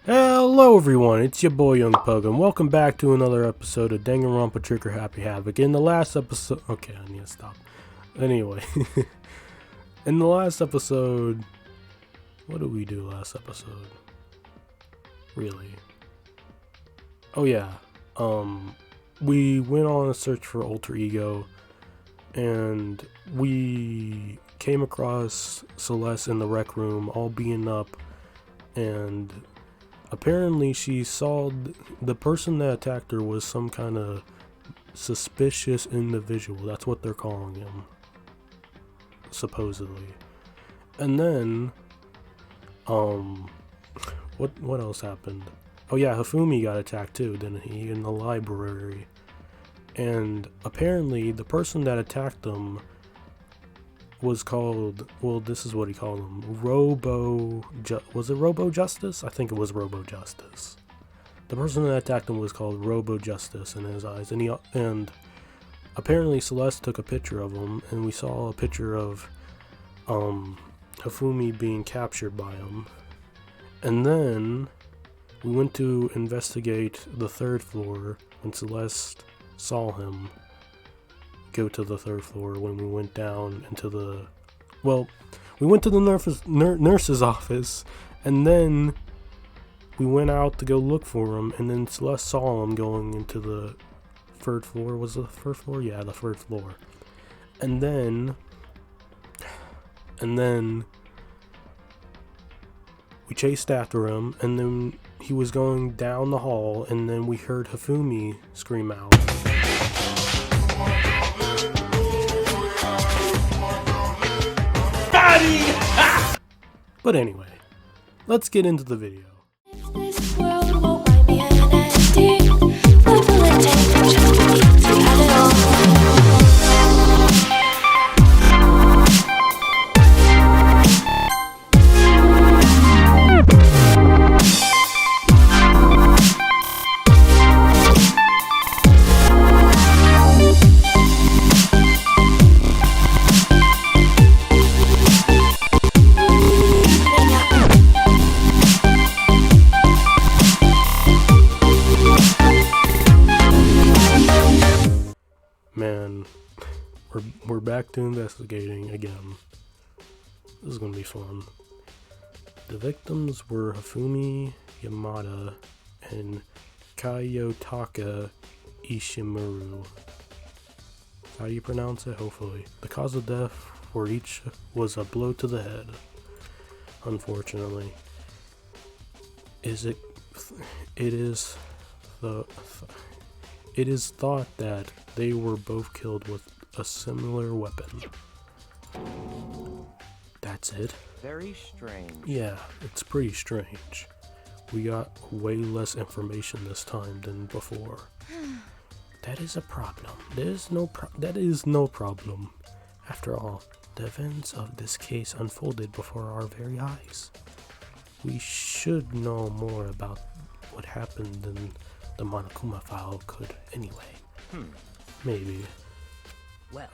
Hello everyone, it's your boy Young Pug, and welcome back to another episode of Danganronpa Trigger Happy Havoc. In the last episode... Okay, I need to stop. Anyway. In the last episode... What did we do last episode? Really? Oh yeah. We went on a search for Alter Ego, and we came across Celeste in the rec room, all beaten up, and... apparently she saw the person that attacked her was some kind of suspicious individual. That's what they're calling him, supposedly. And then, what else happened? Oh yeah, Hifumi got attacked too, didn't he? In the library. And apparently the person that attacked him was called, well, this is what he called him, was it Robo Justice? I think it was Robo Justice. The person that attacked him was called Robo Justice in his eyes, and apparently Celeste took a picture of him, and we saw a picture of Hifumi being captured by him. And then we went to investigate the third floor when Celeste saw him go to the third floor. When we went down into the, well, we went to the nurse's office, and then we went out to go look for him, and then Celeste saw him going into the third floor. Was it the first floor? Yeah, the third floor. And then we chased after him, and then he was going down the hall, and then we heard Hifumi scream out. But anyway, let's get into the video. This world won't buy me an NFT. What will it take for just me to have it all? Man, we're back to investigating again. This is gonna be fun. The victims were Hifumi Yamada and Kayotaka Ishimuru. How do you pronounce it? Hopefully. The cause of death for each was a blow to the head. Unfortunately, it is thought that they were both killed with a similar weapon. That's it? Very strange. Yeah, it's pretty strange. We got way less information this time than before. That is a problem. That is no problem. After all, the events of this case unfolded before our very eyes. We should know more about what happened than the Monokuma file could anyway. Maybe. Well,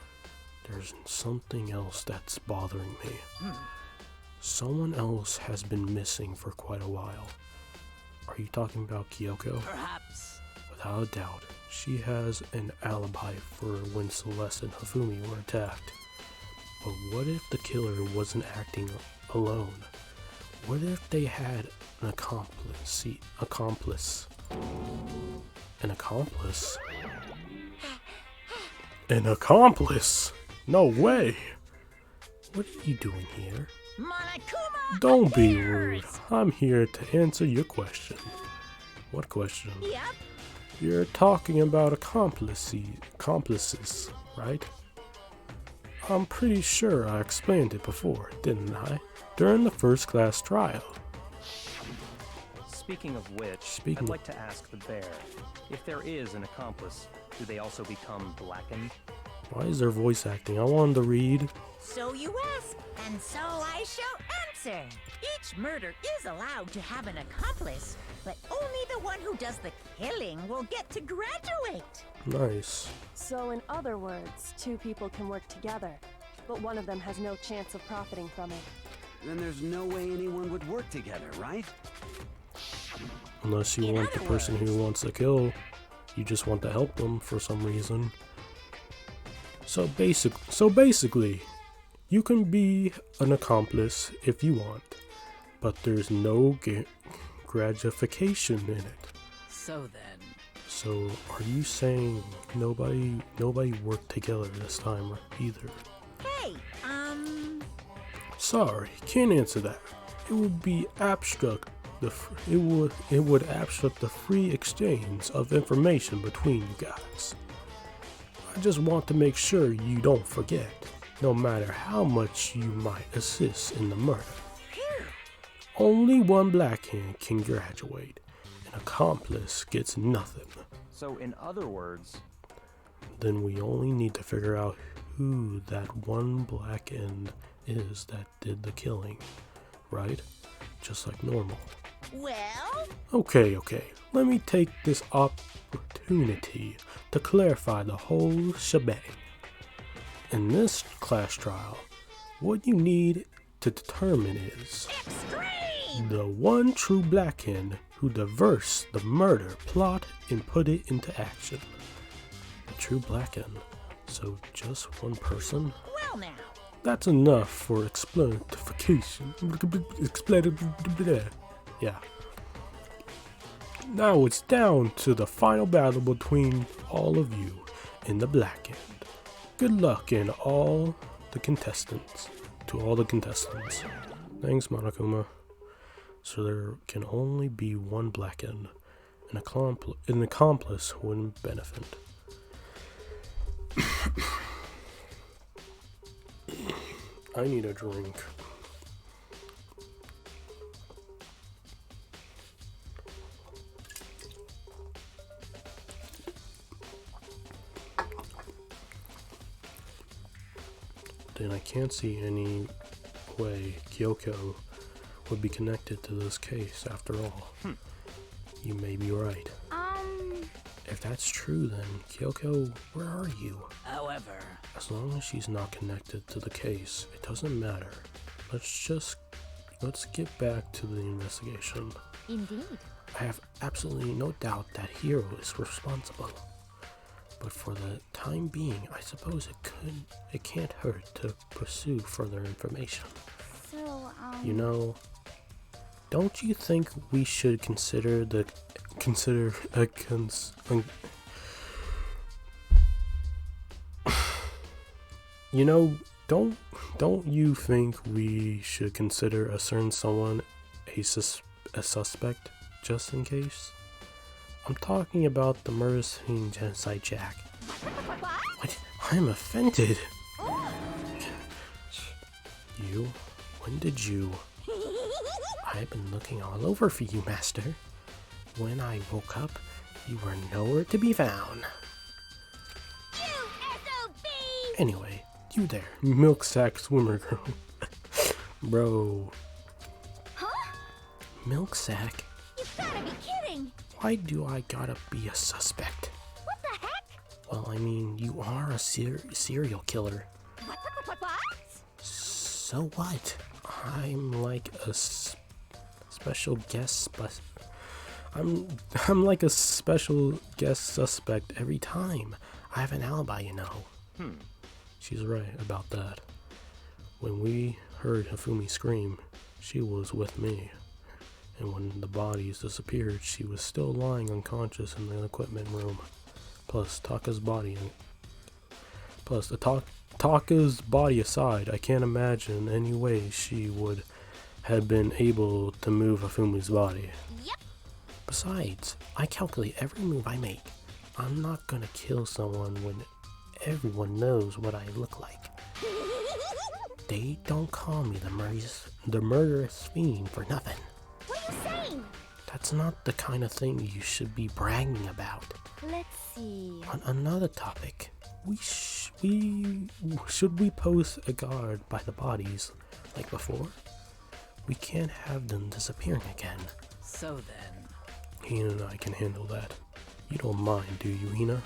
there's something else that's bothering me. Someone else has been missing for quite a while. Are you talking about Kyoko? perhaps. Without a doubt, she has an alibi for when Celeste and Hifumi were attacked. But what if the killer wasn't acting alone? What if they had an accomplice? An accomplice? An accomplice? No way! What are you doing here? Monokuma! Don't be rude. I'm here to answer your question. What question? Yep. You're talking about accomplices, right? I'm pretty sure I explained it before, didn't I? During the first class trial. Speaking of which, I'd like to ask the bear, if there is an accomplice, do they also become blackened? Why is there voice acting? I wanted to read. So you ask, and so I shall answer. Each murder is allowed to have an accomplice, but only the one who does the killing will get to graduate. Nice. So in other words, two people can work together, but one of them has no chance of profiting from it. Then there's no way anyone would work together, right? Unless you want the person who wants to kill, you just want to help them for some reason. So basically, you can be an accomplice if you want, but there's no gratification in it. So then, So are you saying nobody worked together this time either? Hey, Sorry, can't answer that. It would be abstract. It would obstruct the free exchange of information between you guys. I just want to make sure you don't forget, no matter how much you might assist in the murder. Only one black hand can graduate. An accomplice gets nothing. So, in other words, Then we only need to figure out who that one black end is that did the killing, right? Just like normal. well, Okay. Let me take this opportunity to clarify the whole shebang. In this class trial, what you need to determine is extreme! the one true black hen who diversed the murder plot and put it into action. The true black hen. So just one person? Well now, That's enough for explanation. Yeah. Now it's down to the final battle between all of you in the black end. Good luck in all the contestants. To all the contestants. Thanks, Monokuma. So there can only be one black end. An accomplice wouldn't benefit. I need a drink. Then I can't see any way Kyoko would be connected to this case after all. You may be right. If that's true, then Kyoko, where are you? however, As long as she's not connected to the case, it doesn't matter. Let's get back to the investigation. indeed. I have absolutely no doubt that Hiro is responsible. But for the time being, I suppose it can't hurt to pursue further information. So, You know, don't you think we should you know, don't you think we should consider a certain someone a suspect just in case? I'm talking about the murder scene genocide Jack. What? I'm offended. You? When did you? I've been looking all over for you, Master. When I woke up, you were nowhere to be found. Anyway, you there, milk sack swimmer girl. Bro. huh? Milk sack? You gotta be kidding! Why do I gotta be a suspect? What the heck? Well, I mean, you are a serial killer. What? So what? I'm like a special guest, but I'm like a special guest suspect every time. I have an alibi, you know. She's right about that. When we heard Hifumi scream, she was with me. And when the bodies disappeared, she was still lying unconscious in the equipment room. Plus, Taka's body aside, I can't imagine any way she would have been able to move Hifumi's body. Yep. Besides, I calculate every move I make. I'm not gonna kill someone when everyone knows what I look like. They don't call me the murderous fiend for nothing. What are you saying? That's not the kind of thing you should be bragging about. Let's see. On another topic, should we post a guard by the bodies like before? We can't have them disappearing again. so then, Hina and I can handle that. You don't mind, do you, Hina?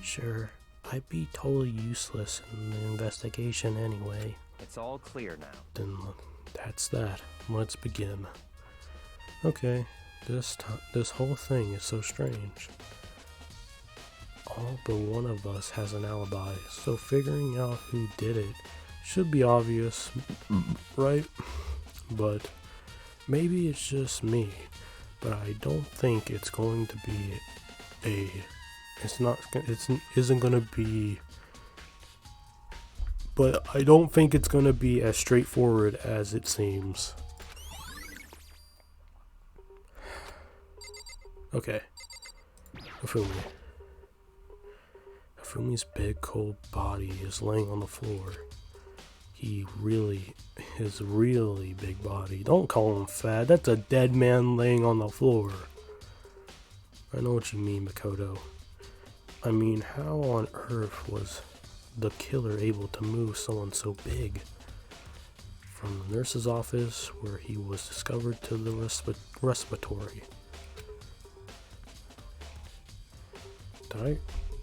Sure, I'd be totally useless in the investigation anyway. it's all clear now. Then that's that. Let's begin. Okay, This whole thing is so strange. All but one of us has an alibi, so figuring out who did it should be obvious, right? But maybe it's just me. But I don't think it's going to be isn't gonna be. But I don't think it's gonna be as straightforward as it seems. Okay. Hifumi's big cold body is laying on the floor. His really big body. Don't call him fat. That's a dead man laying on the floor. I know what you mean, Makoto. I mean, how on earth was the killer able to move someone so big? From the nurse's office, where he was discovered, to the respiratory.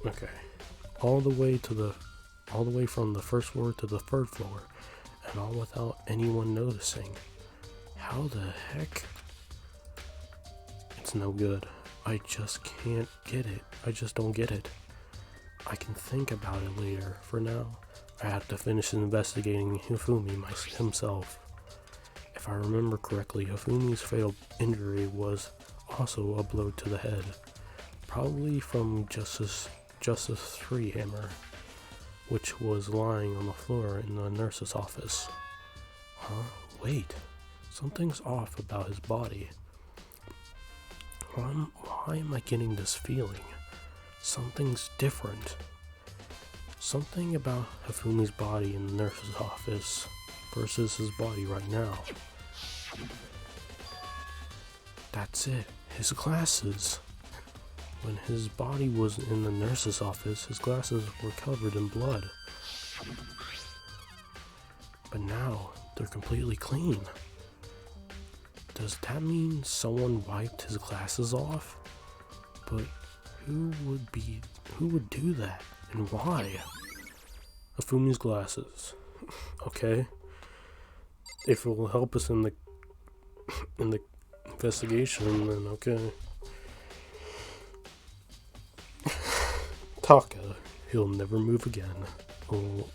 Okay. All the way from the first floor to the third floor, and all without anyone noticing. How the heck? It's no good. I just can't get it. I just don't get it. I can think about it later. For now, I have to finish investigating Hifumi himself. If I remember correctly, Hifumi's fatal injury was also a blow to the head. Probably from Justice 3 hammer, which was lying on the floor in the nurse's office. Huh? Wait. Something's off about his body. Why am I getting this feeling? Something's different. Something about Hifumi's body in the nurse's office versus his body right now. That's it. His glasses. When his body was in the nurse's office, his glasses were covered in blood. But now, they're completely clean. Does that mean someone wiped his glasses off? But who would do that, and why? Hifumi's glasses. Okay. If it will help us in the investigation, then okay. Taka, he'll never move again. Well,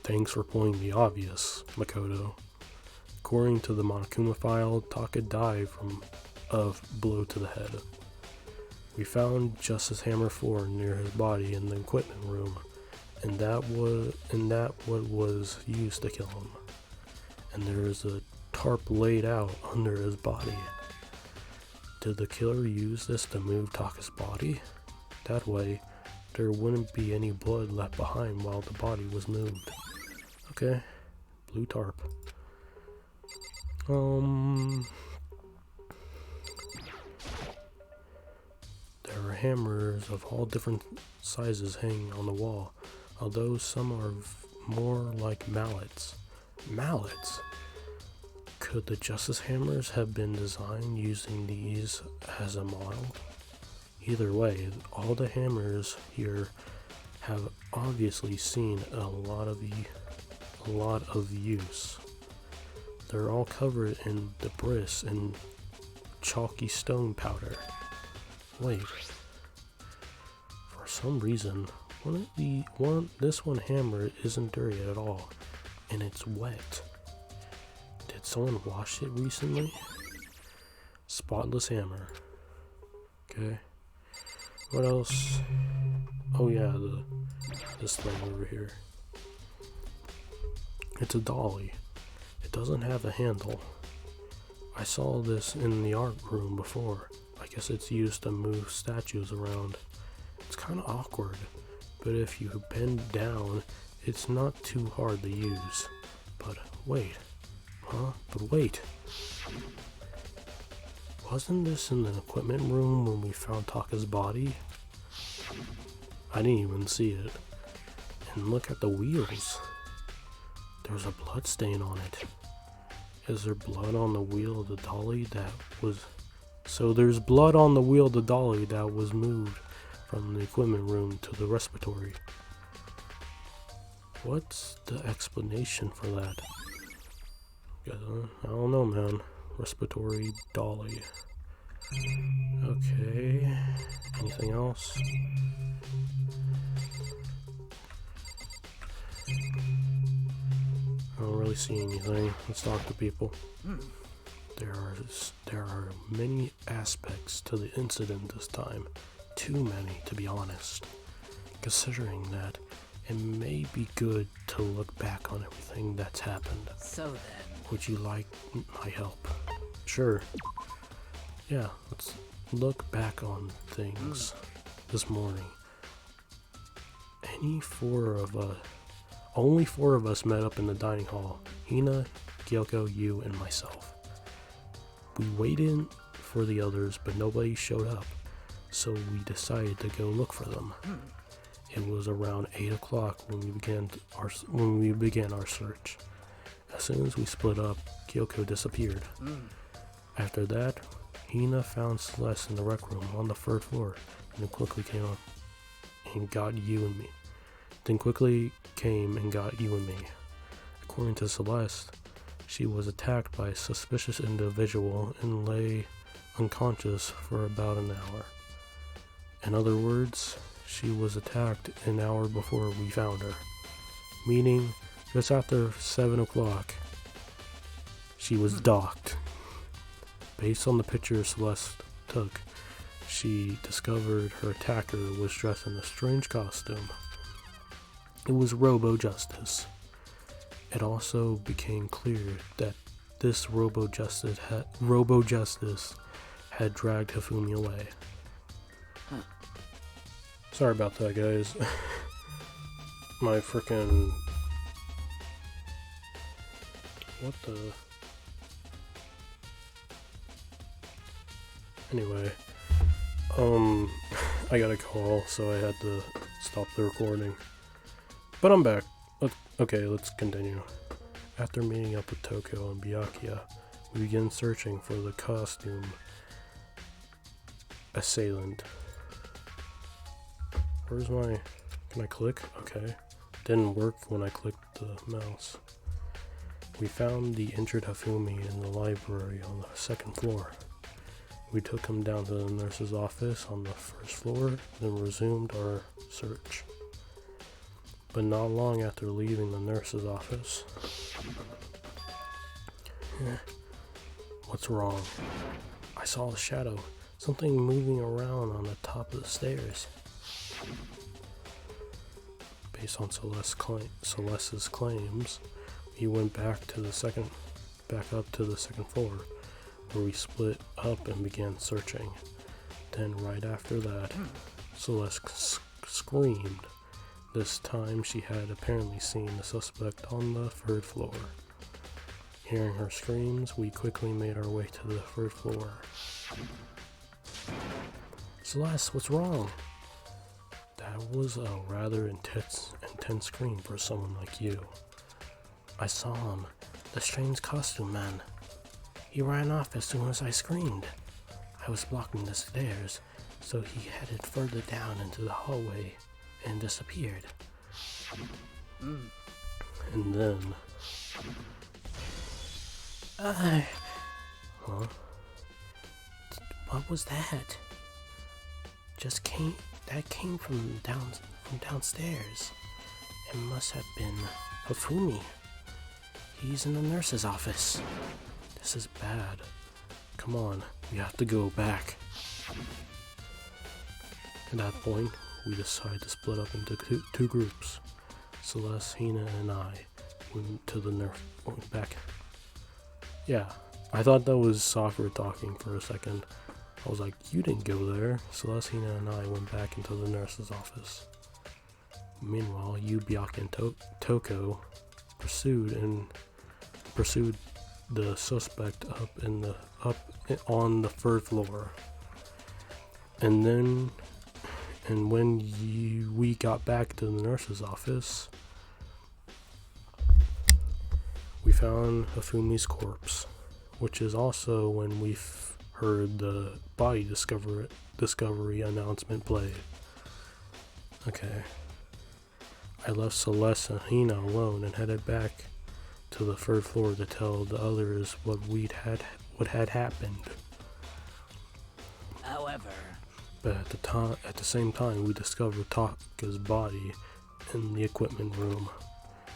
thanks for pointing the obvious, Makoto. According to the Monokuma file, Taka died from a blow to the head. We found Justice Hammer 4 near his body in the equipment room, and that what was used to kill him. And there is a tarp laid out under his body. Did the killer use this to move Taka's body? That way, there wouldn't be any blood left behind while the body was moved. Okay, blue tarp. There are hammers of all different sizes hanging on the wall, although some are more like mallets. Mallets? Could the Justice Hammers have been designed using these as a model? Either way, all the hammers here have obviously seen a lot of use. They're all covered in debris and chalky stone powder. Wait. For some reason, this one hammer isn't dirty at all, and it's wet. Did someone wash it recently? Spotless hammer. Okay. What else? Oh yeah, this thing over here. It's a dolly. It doesn't have a handle. I saw this in the art room before. I guess it's used to move statues around. It's kind of awkward, but if you bend down, it's not too hard to use. But wait. Wasn't this in the equipment room when we found Taka's body? I didn't even see it. And look at the wheels. There's a blood stain on it. Is there blood on the wheel of the dolly that was... So there's blood on the wheel of the dolly that was moved from the equipment room to the respiratory. What's the explanation for that? I don't know, man. Respiratory dolly. Okay. Anything else? I don't really see anything. Let's talk to people. There are many aspects to the incident this time. Too many, to be honest. Considering that, it may be good to look back on everything that's happened. So then. Would you like my help? Sure. Yeah, let's look back on things this morning. Only four of us met up in the dining hall. Hina, Gyoko, you, and myself. We waited for the others, but nobody showed up, so we decided to go look for them. It was around 8 o'clock when we began our search. As soon as we split up, Gyoko disappeared. After that, Hina found Celeste in the rec room on the 3rd floor, and then quickly came and got you and me. According to Celeste, she was attacked by a suspicious individual and lay unconscious for about an hour. In other words, she was attacked an hour before we found her, meaning just after 7 o'clock, she was docked. Based on the picture Celeste took, she discovered her attacker was dressed in a strange costume. It was Robo-Justice. It also became clear that this Robo-Justice had dragged Hifumi away. Sorry about that, guys. My frickin'... What the... Anyway. I got a call, so I had to stop the recording. But I'm back. Okay, let's continue. After meeting up with Toko and Byakuya, we began searching for the costume assailant. Where's my... Can I click? Okay. Didn't work when I clicked the mouse. We found the injured Hifumi in the library on the 2nd floor. We took him down to the nurse's office on the 1st floor, then resumed our search. But not long after leaving the nurse's office... What's wrong? I saw a shadow. Something moving around on the top of the stairs. Based on Celeste's claims, we went back up to the 2nd floor, where we split up and began searching. Then right after that, Celeste screamed. This time she had apparently seen the suspect on the 3rd floor. Hearing her screams, we quickly made our way to the 3rd floor. Celeste, what's wrong? That was a rather intense scream for someone like you. I saw him, the strange costume man. He ran off as soon as I screamed. I was blocking the stairs, so he headed further down into the hallway and disappeared. And then... Huh? What was that? That came from downstairs. It must have been Hifumi. He's in the nurse's office. This is bad. Come on, we have to go back. At that point, we decided to split up into two groups. Celeste, Hina, and I went back. Yeah, I thought that was Sakura talking for a second. I was like, you didn't go there. Celeste, Hina, and I went back into the nurse's office. Meanwhile, Byakuya and Toko pursued the suspect up on the 3rd floor. And when we got back to the nurse's office, we found Hifumi's corpse, which is also when we heard the body discovery announcement play. Okay. I left Celeste and Hina alone and headed back to the 3rd floor to tell the others what had happened. However, But at the same time, we discover Taka's body in the equipment room,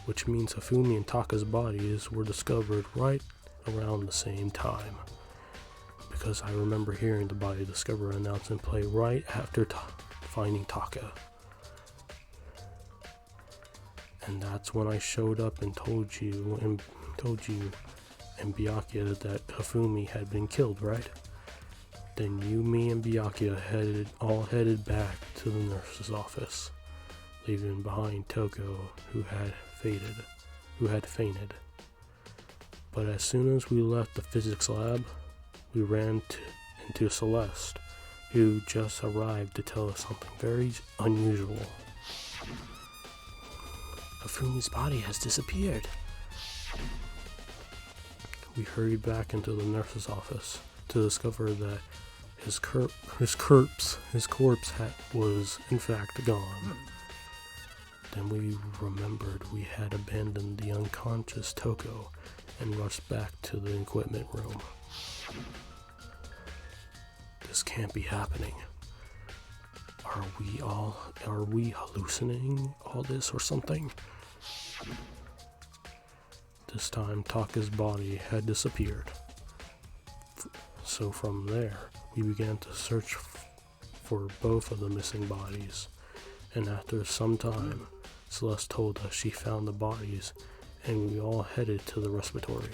which means Hifumi and Taka's bodies were discovered right around the same time. Because I remember hearing the body discover announcement play right after finding Taka. And that's when I showed up and told you and Byakuya that Hifumi had been killed, right? Then you, me, and Byakuya headed back to the nurse's office, leaving behind Toko, who had fainted. But as soon as we left the physics lab, we ran into Celeste, who just arrived to tell us something very unusual. Hifumi's body has disappeared. We hurried back into the nurse's office to discover that his corpse was in fact gone. Then we remembered we had abandoned the unconscious Toko and rushed back to the equipment room. This can't be happening. Are we hallucinating all this or something? This time Taka's body had disappeared. So from there, we began to search for both of the missing bodies. And after some time, Celeste told us she found the bodies, and we all headed to the respiratory.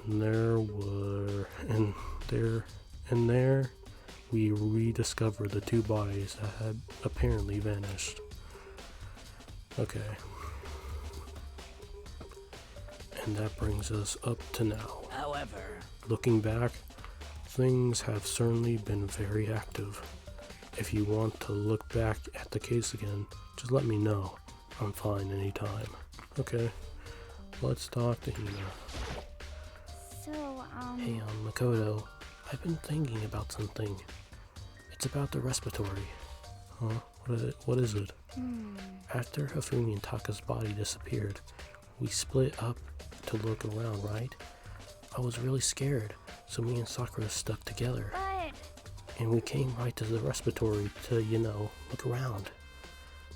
And there we rediscovered the two bodies that had apparently vanished. Okay. And that brings us up to now. however, Looking back, things have certainly been very active. If you want to look back at the case again, just let me know. I'm fine anytime. Okay, let's talk to Hina. So, Hey, Makoto, I've been thinking about something. It's about the respiratory. Huh? What is it? After Hifumi and Taka's body disappeared, we split up to look around, right? I was really scared, so me and Sakura stuck together. but And we came right to the respiratory to, look around.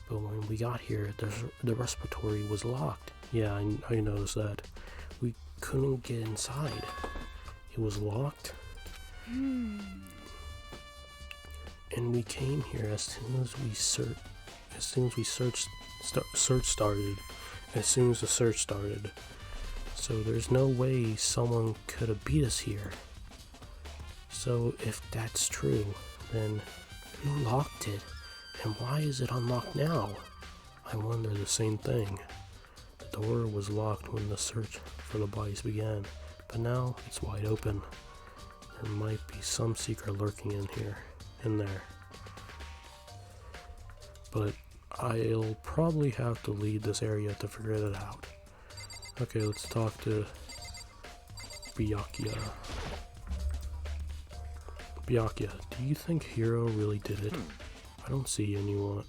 But when we got here, the respiratory was locked. Yeah, I noticed that. We couldn't get inside. It was locked. And we came here as soon as the search started. So there's no way someone could have beat us here. So if that's true, then who locked it? And why is it unlocked now? I wonder the same thing. The door was locked when the search for the bodies began, but now it's wide open. There might be some secret lurking in there. But I'll probably have to leave this area to figure it out. Okay, let's talk to Byakuya. Byakuya, do you think Hiro really did it? I don't see how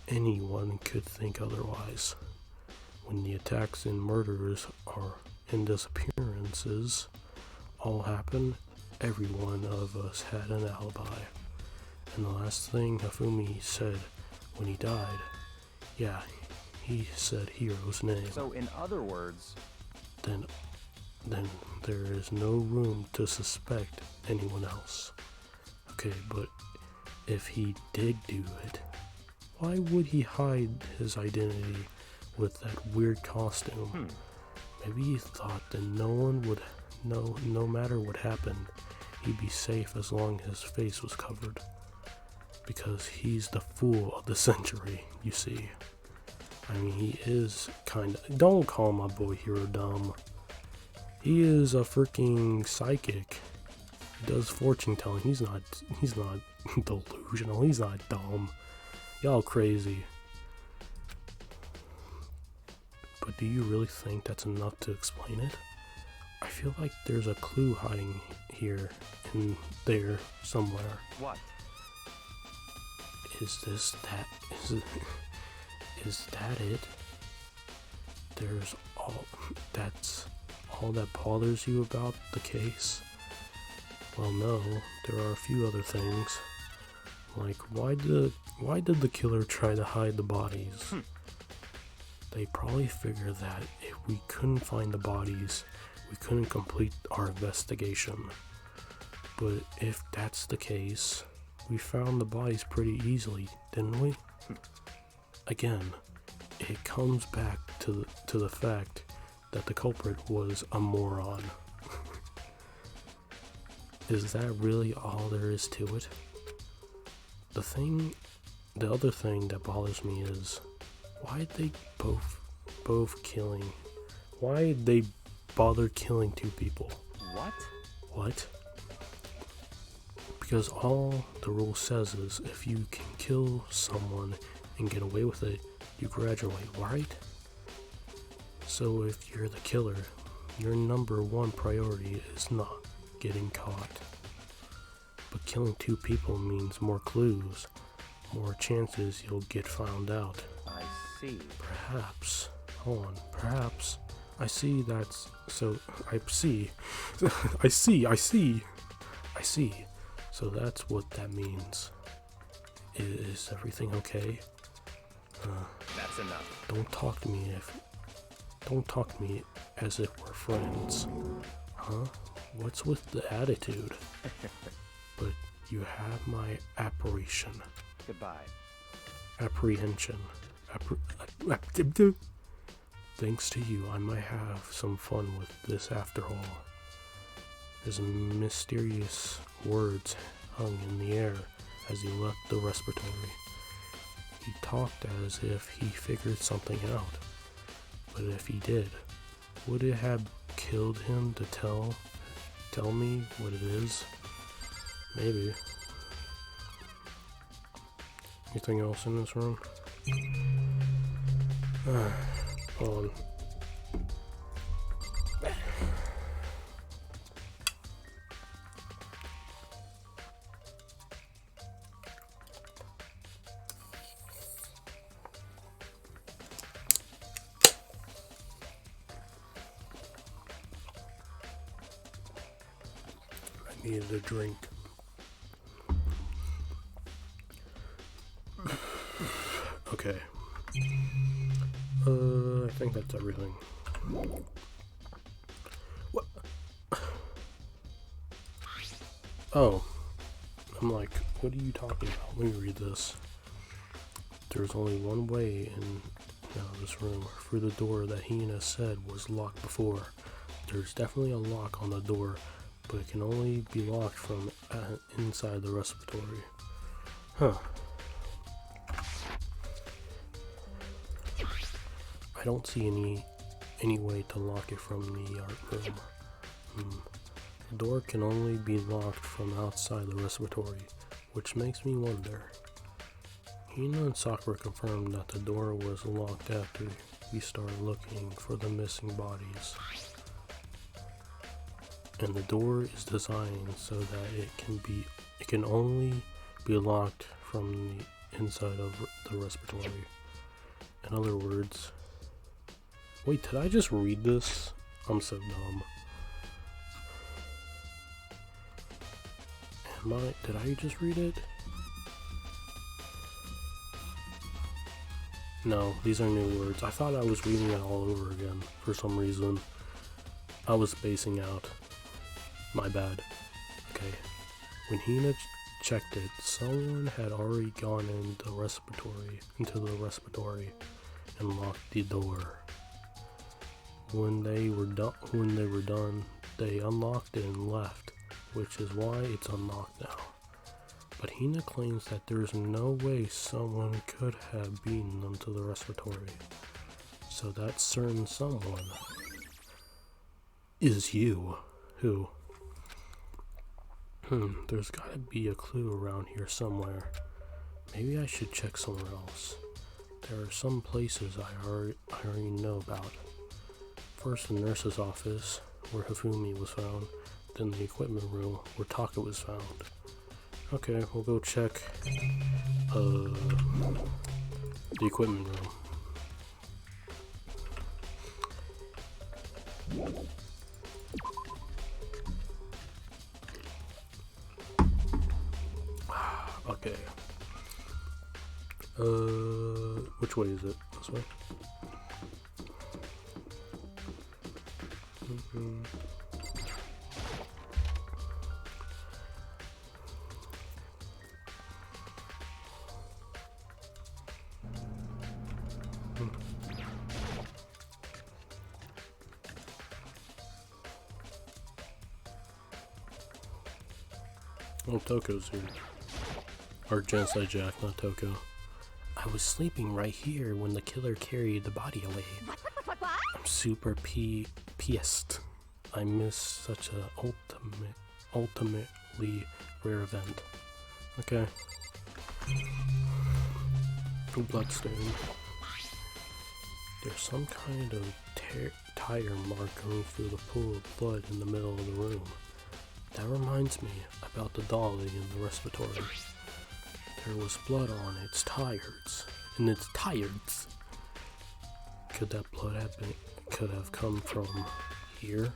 anyone could think otherwise. When the attacks and murders and disappearances all happened, every one of us had an alibi. And the last thing Hifumi said when he died, yeah, he said Hiro's name. So, in other words, Then there is no room to suspect anyone else. Okay, but if he did do it, why would he hide his identity with that weird costume? Maybe he thought that no one would know, no matter what happened, he'd be safe as long as his face was covered. Because he's the fool of the century, you see. I mean, he is kinda... Don't call my boy Hiro dumb. He is a freaking psychic. He does fortune telling. He's not delusional. He's not dumb. Y'all crazy. But do you really think that's enough to explain it? I feel like there's a clue hiding here and there somewhere. what? Is that it? That's all that bothers you about the case? Well, no, there are a few other things. Like, why did the killer try to hide the bodies? They probably figured that if we couldn't find the bodies, we couldn't complete our investigation. But if that's the case, we found the bodies pretty easily, didn't we? Again, it comes back to the fact that the culprit was a moron. Is that really all there is to it? The other thing that bothers me is, why'd they both killing? Why'd they bother killing two people? What? Because all the rule says is, if you can kill someone and get away with it, you graduate, right? So if you're the killer, your number one priority is not getting caught. But killing two people means more clues, more chances you'll get found out. I see. Perhaps, hold on, perhaps, I see that's, so, I see, so that's what that means. Is everything okay? That's enough. Don't talk to me as if we're friends. Huh? What's with the attitude? But you have my apprehension. Goodbye. Apprehension. Thanks to you, I might have some fun with this after all. His mysterious words hung in the air as he left the respiratory. He talked as if he figured something out. But if he did, would it have killed him to tell me what it is? Maybe. Anything else in this room? Hold on. I needed a drink. Okay. I think that's everything. What? Oh. I'm like, what are you talking about? Let me read this. There's only one way in this room, through the door that Hina said was locked before. There's definitely a lock on the door, but it can only be locked from inside the respiratory. Huh. I don't see any way to lock it from the art room. The door can only be locked from outside the respiratory, which makes me wonder. Hina and Sakura confirmed that the door was locked after we started looking for the missing bodies. And the door is designed so that it can only be locked from the inside of the respiratory. In other words, wait, did I just read this? I'm so dumb. Did I just read it? No, these are new words. I thought I was reading it all over again for some reason. I was spacing out. My bad. Okay. When Hina checked it, someone had already gone into the respiratory and locked the door. When they were done, they unlocked it and left, which is why it's unlocked now. But Hina claims that there's no way someone could have beaten them to the respiratory. So that certain someone is you. Who? There's gotta be a clue around here somewhere. Maybe I should check somewhere else. There are some places I already know about. First, the nurse's office, where Hifumi was found. Then the equipment room, where Taka was found. Okay, we'll go check the equipment room. Okay. Which way is it? This way? Oh, Toko's here. Or Genocide Jack, not Toko. I was sleeping right here when the killer carried the body away. I'm super pissed. I missed such a ultimately rare event. Okay. Bloodstain. There's some kind of tire mark going through the pool of blood in the middle of the room. That reminds me about the dolly in the respiratory. There was blood on its tires. In its tires. Could that blood have come from here?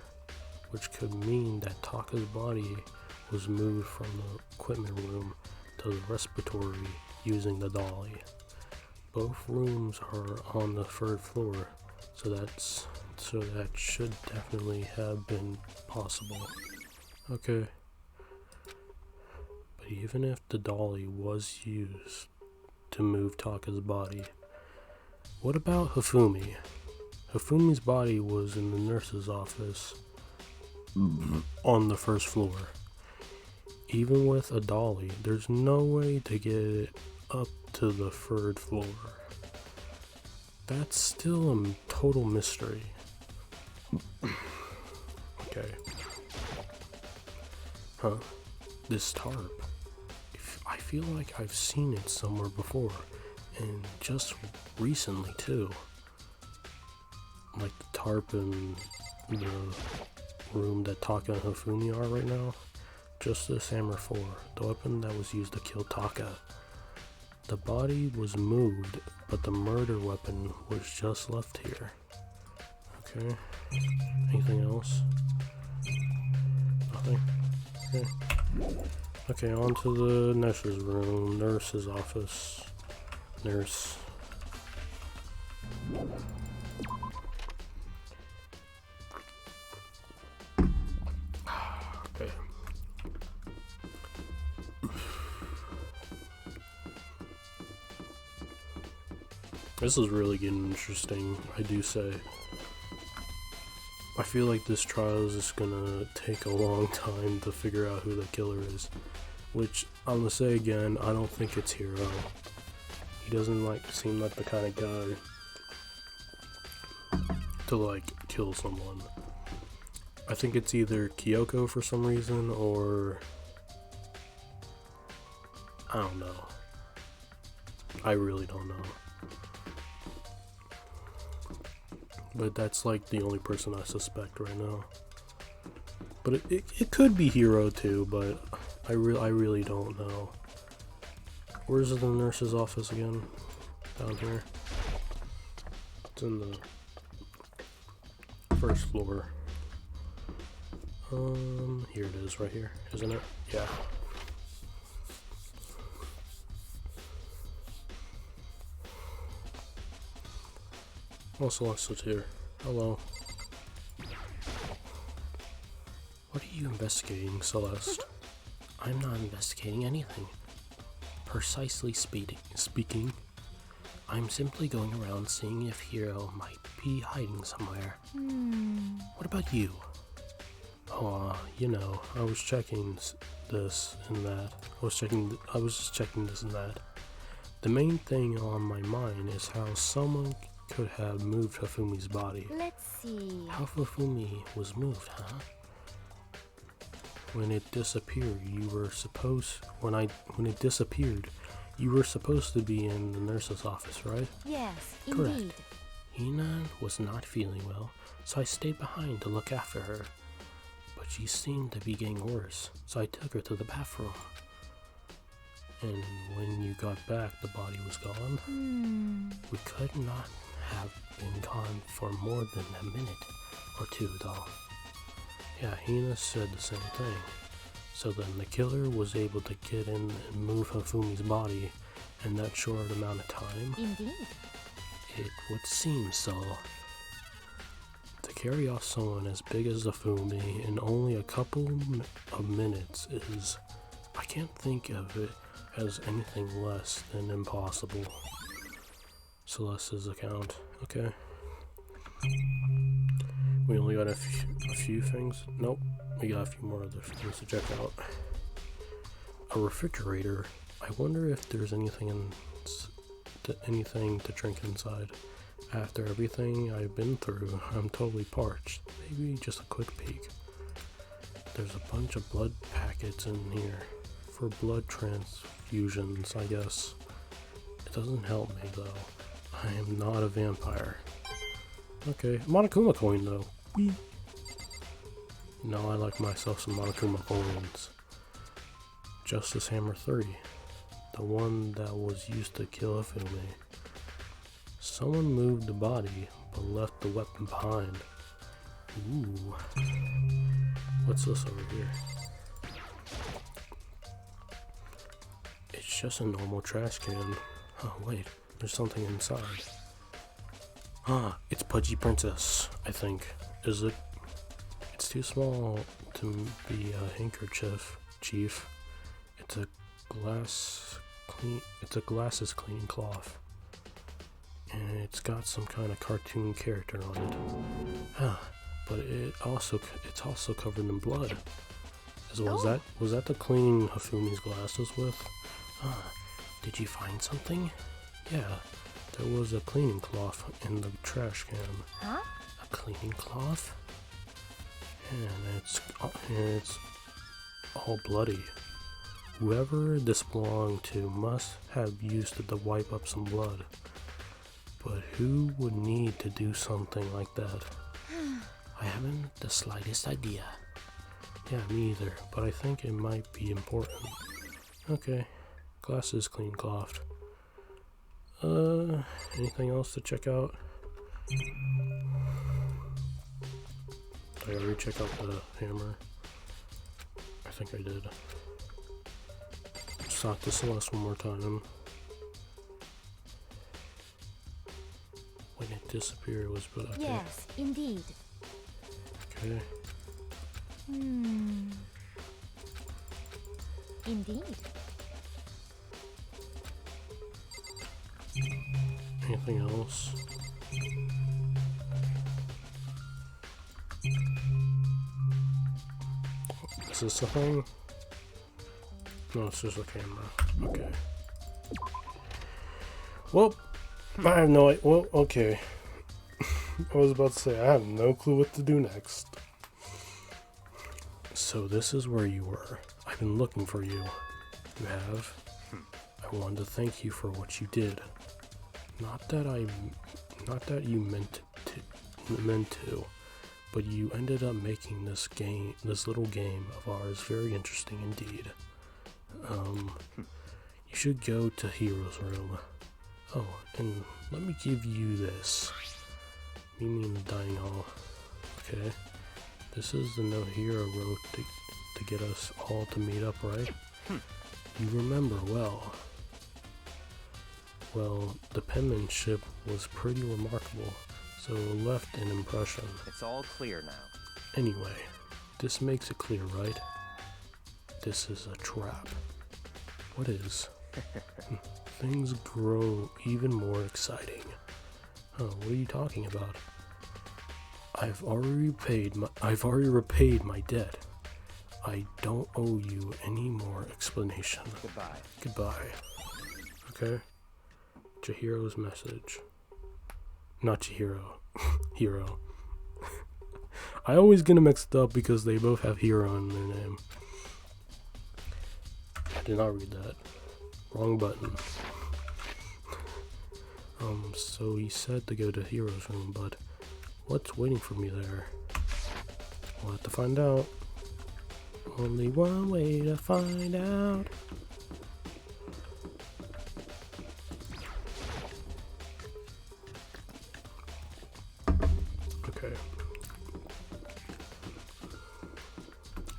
Which could mean that Taka's body was moved from the equipment room to the respiratory using the dolly. Both rooms are on the 3rd floor, so that should definitely have been possible. Okay. But even if the dolly was used to move Taka's body, what about Hifumi? Hifumi's body was in the nurse's office on the 1st floor. Even with a dolly, there's no way to get it up to the 3rd floor. That's still a total mystery. Okay. Huh? This tarp. I feel like I've seen it somewhere before, and just recently too. Like the tarp in the room that Taka and Hifumi are right now. Just this hammer 4, the weapon that was used to kill Taka. The body was moved, but the murder weapon was just left here. Okay. Anything else? Nothing? Okay. Okay, on to the nurse's room, nurse's office. Nurse. Okay. This is really getting interesting, I do say. I feel like this trial is just gonna take a long time to figure out who the killer is. Which, I'm gonna say again, I don't think it's Hiro. He doesn't seem like the kind of guy to kill someone. I think it's either Kyoko for some reason, or I don't know. I really don't know. But that's the only person I suspect right now. But it could be Hiro too, but I really don't know. Where's the nurse's office again? Down here. It's in the 1st floor. Here it is, right here, isn't it? Yeah. Oh, Celeste's here. Hello. What are you investigating, Celeste? I'm not investigating anything. Precisely speaking, I'm simply going around seeing if Hiro might be hiding somewhere. What about you? Oh, I was checking this and that. I was just checking this and that. The main thing on my mind is how someone could have moved Hifumi's body. Let's see. How Hifumi was moved, huh? When it disappeared, when it disappeared, you were supposed to be in the nurse's office, right? Yes, Correct. indeed. Hina was not feeling well, so I stayed behind to look after her. But she seemed to be getting worse, so I took her to the bathroom. And when you got back, the body was gone. We could not have been gone for more than a minute or two, though. Yeah, Hina said the same thing. So then the killer was able to get in and move Hafumi's body in that short amount of time? Indeed. It would seem so. To carry off someone as big as Hafumi in only a couple of minutes is... I can't think of it as anything less than impossible. Celeste's account. Okay. We only got a few things. Nope. We got a few more other things to check out. A refrigerator. I wonder if there's anything to drink inside. After everything I've been through, I'm totally parched. Maybe just a quick peek. There's a bunch of blood packets in here. For blood transfusions, I guess. It doesn't help me though. I am not a vampire. Okay, Monokuma coin though. Whee! No, I like myself some Monokuma coins. Justice Hammer 3. The one that was used to kill Hifumi. Someone moved the body, but left the weapon behind. Ooh. What's this over here? It's just a normal trash can. Oh wait, there's something inside. Ah, it's Pudgy Princess, I think. Is it? It's too small to be a handkerchief, Chief. It's a glasses cleaning cloth. And it's got some kind of cartoon character on it. Ah, but it's also covered in blood. Was that the cleaning Hafumi's glasses with? Ah, did you find something? Yeah, there was a cleaning cloth in the trash can. Huh? A cleaning cloth? And it's all bloody. Whoever this belonged to must have used it to wipe up some blood. But who would need to do something like that? I haven't the slightest idea. Yeah, me either, but I think it might be important. Okay, glasses clean cloth. Anything else to check out? Did I already check out the hammer? I think I did. Sought the Celeste one more time. When it disappeared, it was but okay. Yes, indeed. Okay. Indeed. Anything else? Is this a thing? No, it's just a camera. Okay. Well, I have no idea. Well, okay. I was about to say, I have no clue what to do next. So this is where you were. I've been looking for you. You have? I wanted to thank you for what you did. Not that you meant to, but you ended up making this little game of ours very interesting indeed. You should go to Hero's room. Oh, and let me give you this. You mean the dining hall. Okay. This is the note Hero wrote to get us all to meet up, right? You remember well. Well, the penmanship was pretty remarkable, so it left an impression. It's all clear now. Anyway, this makes it clear, right? This is a trap. What is? Things grow even more exciting. Huh, what are you talking about? I've already repaid my debt. I don't owe you any more explanation. Goodbye. Okay. Chihiro's message. Not Chihiro. Hero. I always get them mixed up because they both have Hero in their name. I did not read that. Wrong button. So he said to go to Hero's room, but what's waiting for me there? We'll have to find out. Only one way to find out. Okay.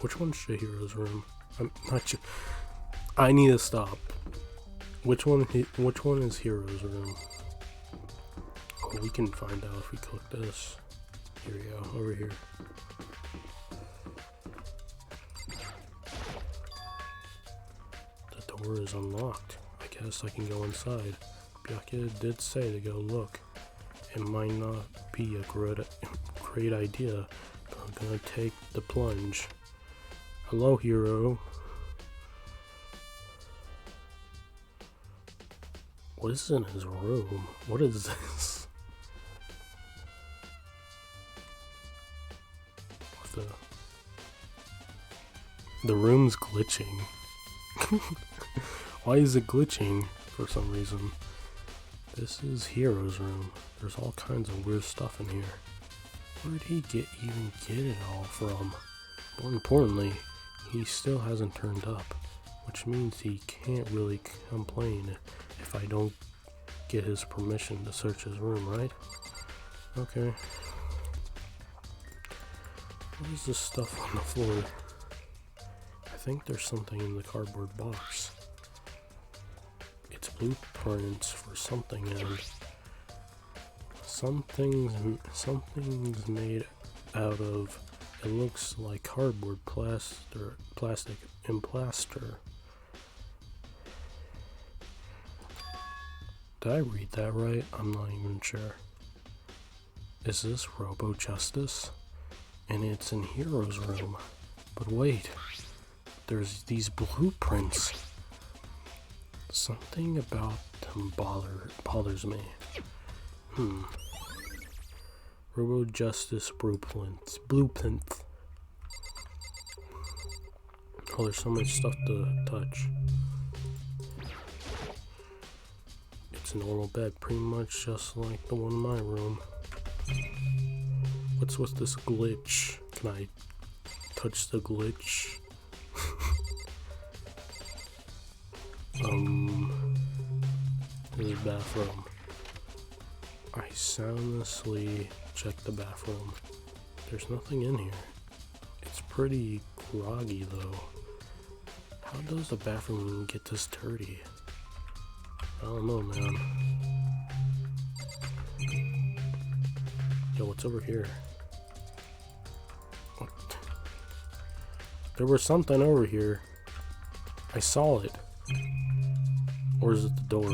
Which one's Chihiro's room? I'm not sure. I need to stop. Which one is Hero's room? Oh, we can find out if we click this. Here we go, over here. The door is unlocked. I guess I can go inside. Byakuya did say to go look. It might not be a great idea, but I'm gonna take the plunge. Hello, Hero. What is in his room? What is this? What the room's glitching. Why is it glitching for some reason? This is Hero's room. There's all kinds of weird stuff in here. Where did he even get it all from? More importantly, he still hasn't turned up, which means he can't really complain if I don't get his permission to search his room, right? Okay. What is this stuff on the floor? I think there's something in the cardboard box. It's blueprints for something, and something's made out of, it looks like cardboard, plastic and plaster. Did I read that right? I'm not even sure. Is this Robo Justice? And it's in Hero's room. But wait, there's these blueprints. Something about them bothers me. Robo Justice blueprints. Oh, there's so much stuff to touch. It's a normal bed, pretty much just like the one in my room. What's with this glitch? Can I touch the glitch? This is bathroom. I soundlessly check the bathroom. There's nothing in here. It's pretty groggy though. How does the bathroom even get this dirty? I don't know, man. Yo, what's over here? What? There was something over here. I saw it. Or is it the door?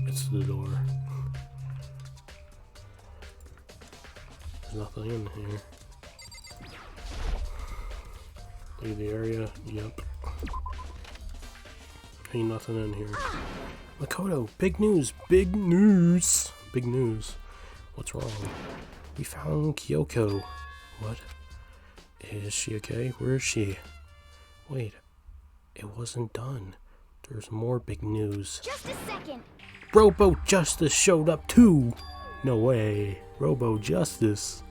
It's the door. There's nothing in here. Leave the area. Yep. Ain't nothing in here. Makoto, big news! Big news! Big news. What's wrong? We found Kyoko. What? Is she okay? Where is she? Wait, it wasn't done. There's more big news. Just a second. Robo Justice showed up too! No way. Robo Justice.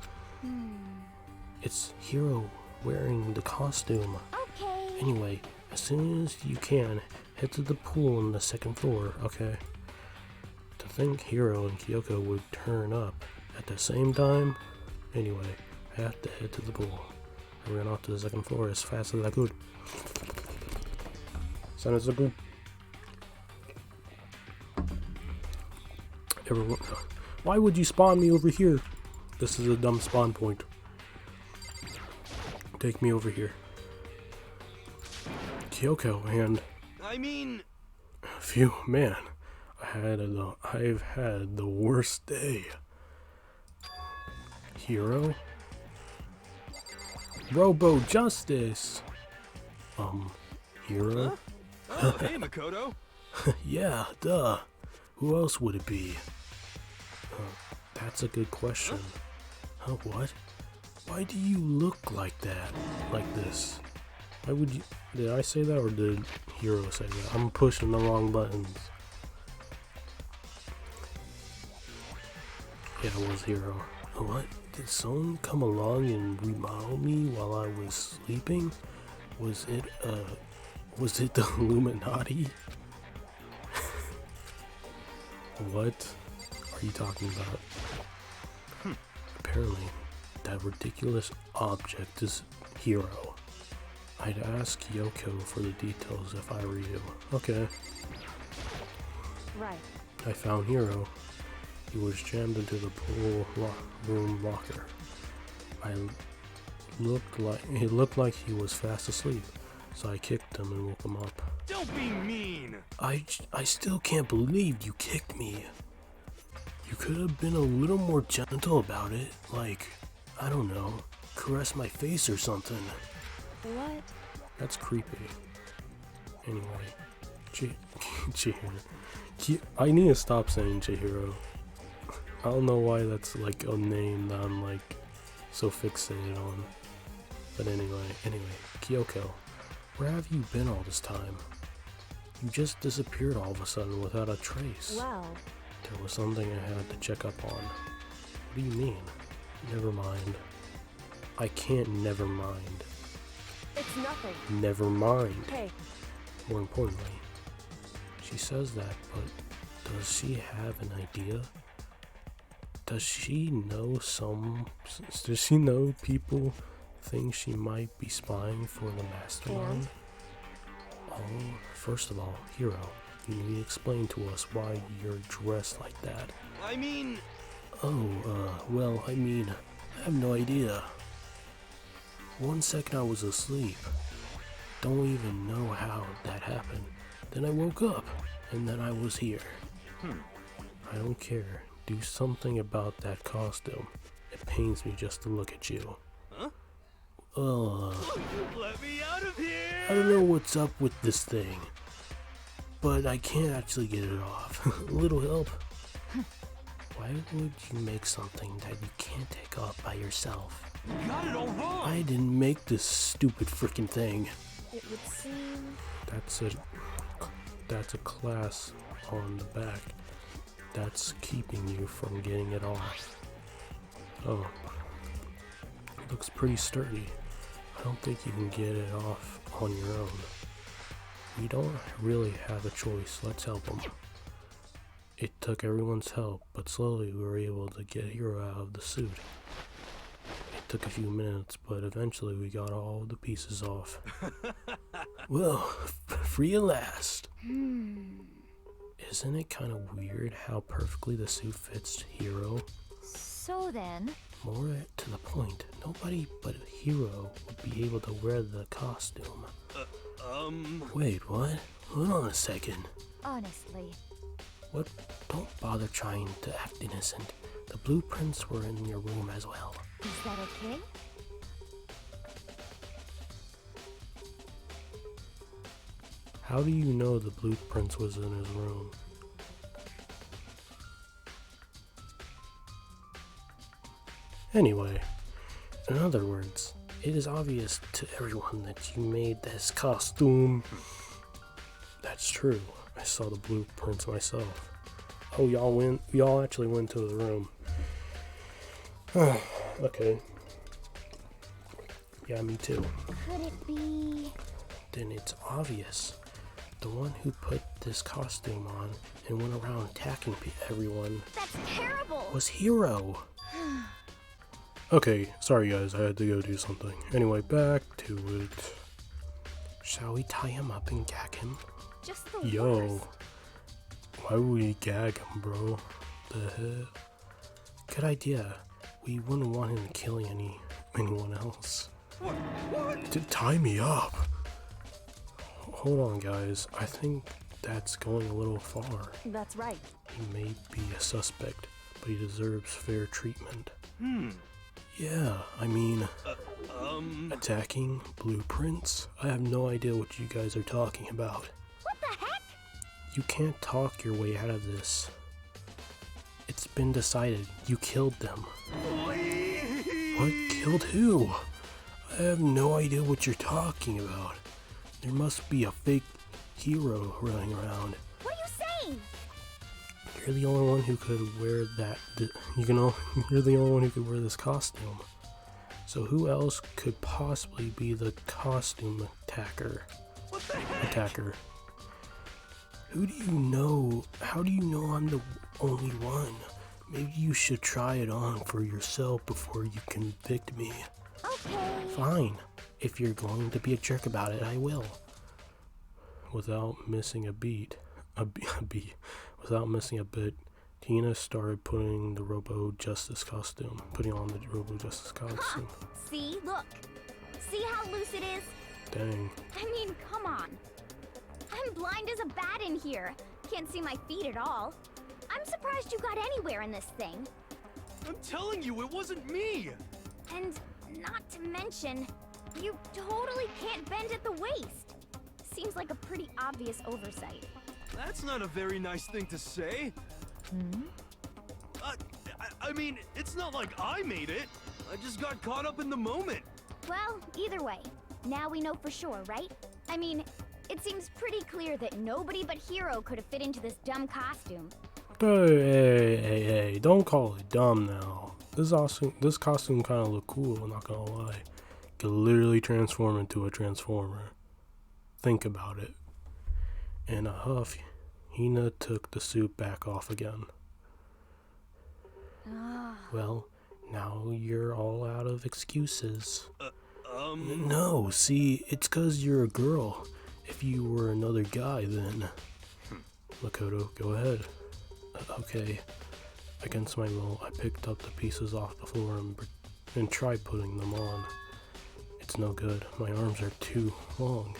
It's Hero wearing the costume. Okay. Anyway, as soon as you can, head to the pool on the second floor, okay? To think Hero and Kyoko would turn up at the same time? Anyway, I have to head to the pool. I ran off to the second floor as fast as I could. Sounded so good. Everyone, why would you spawn me over here? This is a dumb spawn point. Take me over here. Kyoko and phew, man, I've had the worst day. Hero? Robo Justice! Hero? Huh? Oh, hey, Makoto! Yeah, duh. Who else would it be? That's a good question. Huh, what? Why do you look like that? Like this? Why would you... Did I say that or did Hero say that? I'm pushing the wrong buttons. Yeah, it was Hero. What? Did someone come along and remodel me while I was sleeping? Was it the Illuminati? What are you talking about? Apparently, that ridiculous object is Hero. I'd ask Yoko for the details if I were you. Okay. Right. I found Hiro. He was jammed into the pool room locker. It looked like he was fast asleep, so I kicked him and woke him up. Don't be mean. I still can't believe you kicked me. You could have been a little more gentle about it, like, I don't know, caress my face or something. What? That's creepy. Anyway, Chihiro. I need to stop saying Chihiro. I don't know why that's like a name that I'm like so fixated on. But anyway, Kyoko, where have you been all this time? You just disappeared all of a sudden without a trace. Well, There was something I had to check up on. What do you mean? Never mind. I can't never mind. it's nothing. Never mind. Hey, More importantly, she says that, but does she have an idea? Does she know people think she might be spying for the mastermind? Oh, first of all, Hiro, you need to explain to us why you're dressed like that. I mean, Well, I have no idea. One second I was asleep. Don't even know how that happened. Then I woke up, and then I was here. I don't care. Do something about that costume. It pains me just to look at you. Huh? Let me out of here. I don't know what's up with this thing, but I can't actually get it off. A little help? Why would you make something that you can't take off by yourself? You got it all wrong. I didn't make this stupid freaking thing. it would seem... That's a class on the back. That's keeping you from getting it off. Oh. Looks pretty sturdy. I don't think you can get it off on your own. We don't really have a choice. Let's help him. It took everyone's help, but slowly we were able to get Hiro out of the suit. It took a few minutes, but eventually we got all the pieces off. Well, free at last. Isn't it kind of weird how perfectly the suit fits Hiro? So then, More to the point, nobody but Hiro would be able to wear the costume. Wait, what? Hold on a second. honestly, What? Don't bother trying to act innocent. The blueprints were in your room as well. is that okay? How do you know the blueprints was in his room? Anyway, in other words, it is obvious to everyone that you made this costume. That's true. I saw the blueprints myself. Oh, y'all actually went to the room. Okay. Yeah, me too. Could it be... Then it's obvious. The one who put this costume on and went around attacking everyone That's terrible! was Hiro. Okay, sorry guys, I had to go do something. Anyway, back to it. Shall we tie him up and gag him? Just the Yo, worst. why would we gag him, bro? The heck? Good idea. We wouldn't want him killing anyone else. What? To tie me up. Hold on, guys. I think that's going a little far. That's right. He may be a suspect, but he deserves fair treatment. Yeah, attacking blueprints? I have no idea what you guys are talking about. What the heck? You can't talk your way out of this. It's been decided. You killed them. What? Killed who? I have no idea what you're talking about. There must be a fake hero running around. What are you saying? You're the only one who could wear that. You're the only one who could wear this costume. So who else could possibly be the costume attacker? What the heck? Attacker. Who do you know? How do you know I'm the only one? Maybe you should try it on for yourself before you convict me. Okay. Fine. If you're going to be a jerk about it, I will. Without missing a beat, without missing a bit, Tina started putting on the Robo Justice costume. See, look. See how loose it is? Dang. I mean, come on. I'm blind as a bat in here. Can't see my feet at all. I'm surprised you got anywhere in this thing. I'm telling you, it wasn't me! And not to mention, you totally can't bend at the waist. Seems like a pretty obvious oversight. That's not a very nice thing to say. I mean, it's not like I made it. I just got caught up in the moment. Well, either way, now we know for sure, right? I mean, it seems pretty clear that nobody but Hero could have fit into this dumb costume. Hey, don't call it dumb now. This costume kind of look cool, not gonna lie. Could literally transform into a transformer. Think about it. In a huff, Hina took the suit back off again. Well, now you're all out of excuses. No, see, it's 'cause you're a girl. If you were another guy, then... Makoto, go ahead. Okay. Against my will, I picked up the pieces off the floor and tried putting them on. It's no good. My arms are too long.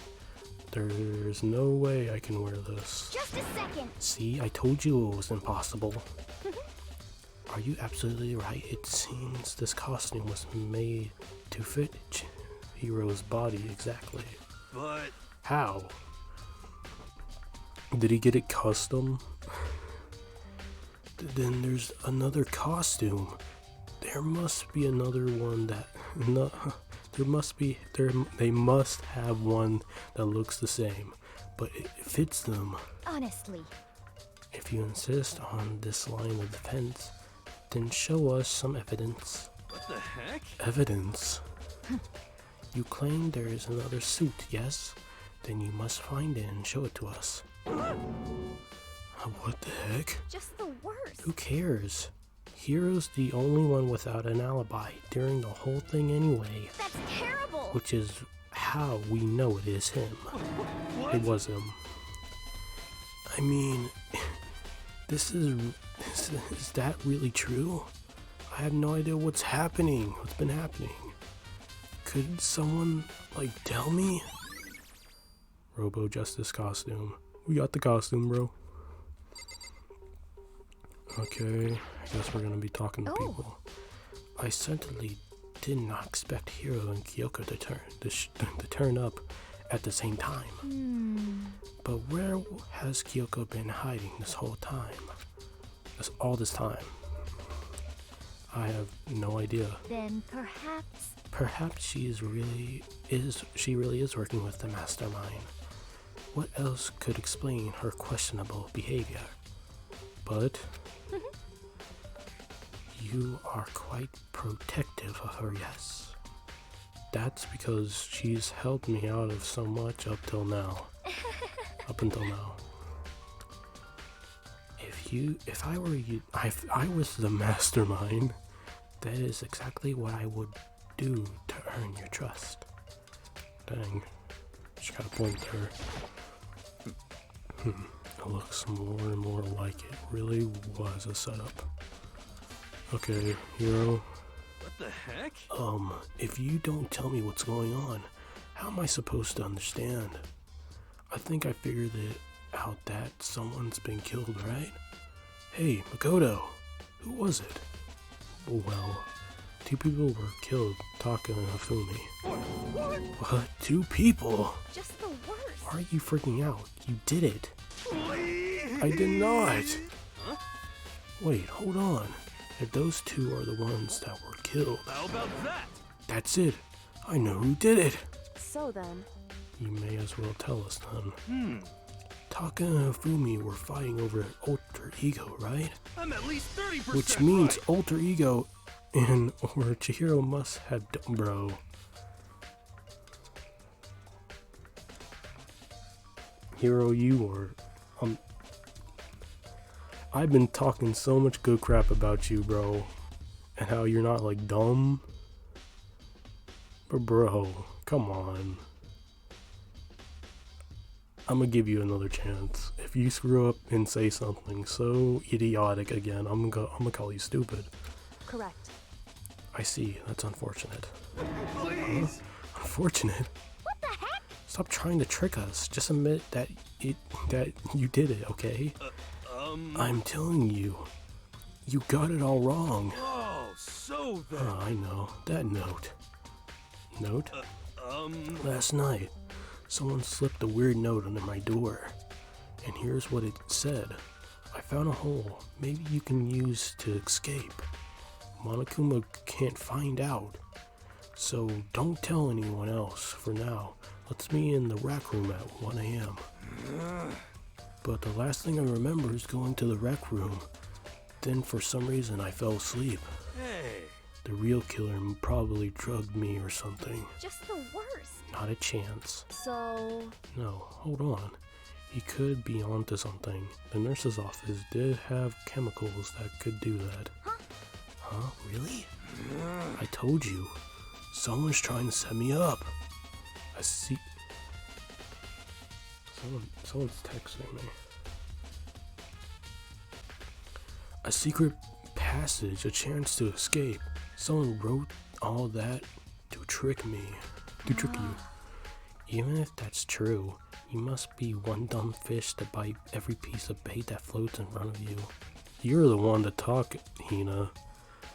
There's no way I can wear this. Just a second. See, I told you it was impossible. Are you absolutely right? It seems this costume was made to fit Hiro's body exactly. But... How? Did he get it custom? Then there's another costume. There must be another one that... No, they must have one that looks the same, but it fits them. Honestly. If you insist on this line of defense, then show us some evidence. what the heck? Evidence? You claim there is another suit, yes? Then you must find it and show it to us. What the heck? Just the worst. Who cares? Hiro's the only one without an alibi during the whole thing anyway. That's terrible. Which is how we know it is him. What? It was him. I mean, is that really true? I have no idea what's happening. What's been happening? Could someone, tell me? Robo Justice costume. We got the costume, bro. Okay, I guess we're gonna be talking to people. I certainly did not expect Hiro and Kyoko to turn up at the same time. But where has Kyoko been hiding this whole time? All this time? I have no idea. Then Perhaps she really is working with the mastermind. What else could explain her questionable behavior? But you are quite protective of her, yes. That's because she's helped me out of so much up until now. If I was the mastermind, that is exactly what I would do to earn your trust. Dang, she got a point there. It looks more and more like it really was a setup. Okay, Hiro. What the heck? If you don't tell me what's going on, how am I supposed to understand? I think I figured it out that someone's been killed, right? Hey, Makoto, who was it? Well, 2 people were killed, Taka and Hifumi. What? 2 people? just the worst. Why are you freaking out? You did it. Please. I did not. Huh? Wait, hold on. If those 2 are the ones that were killed, How about that? that's it. I know who did it. So then, You may as well tell us then. Taka and Hifumi were fighting over an alter ego, right? I'm at least 30% Which means right. alter ego or Chihiro must have done, bro. Hiro, you are... I've been talking so much good crap about you, bro. And how you're not, dumb. But bro, come on. I'm gonna give you another chance. If you screw up and say something so idiotic again, I'm gonna call you stupid. Correct. I see. That's unfortunate. Please. Huh? Unfortunate? What the heck? Stop trying to trick us. Just admit that you did it, okay? I'm telling you, you got it all wrong. Oh, so then. I know. That note. Note? Last night, someone slipped a weird note under my door. And here's what it said. I found a hole. Maybe you can use to escape. Monokuma can't find out. So don't tell anyone else for now. Let's meet in the rec room at 1 a.m. But the last thing I remember is going to the rec room. Then for some reason I fell asleep. Hey. The real killer probably drugged me or something. Just the worst. Not a chance. So, No, hold on. He could be onto something. The nurse's office did have chemicals that could do that. Huh? Really? I told you. Someone's trying to set me up. I see. Someone's texting me. A secret passage, a chance to escape. Someone wrote all that to trick me. To trick you. Even if that's true, you must be one dumb fish to bite every piece of bait that floats in front of you. You're the one to talk, Hina.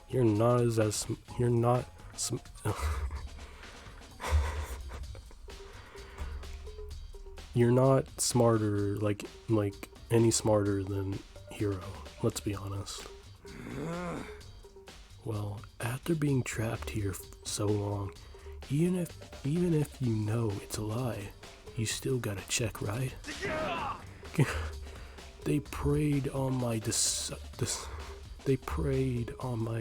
You're not you're not you're not smarter like any smarter than Hiro. Let's be honest. Well, after being trapped here so long, even if you know it's a lie, you still gotta check, right? They preyed on my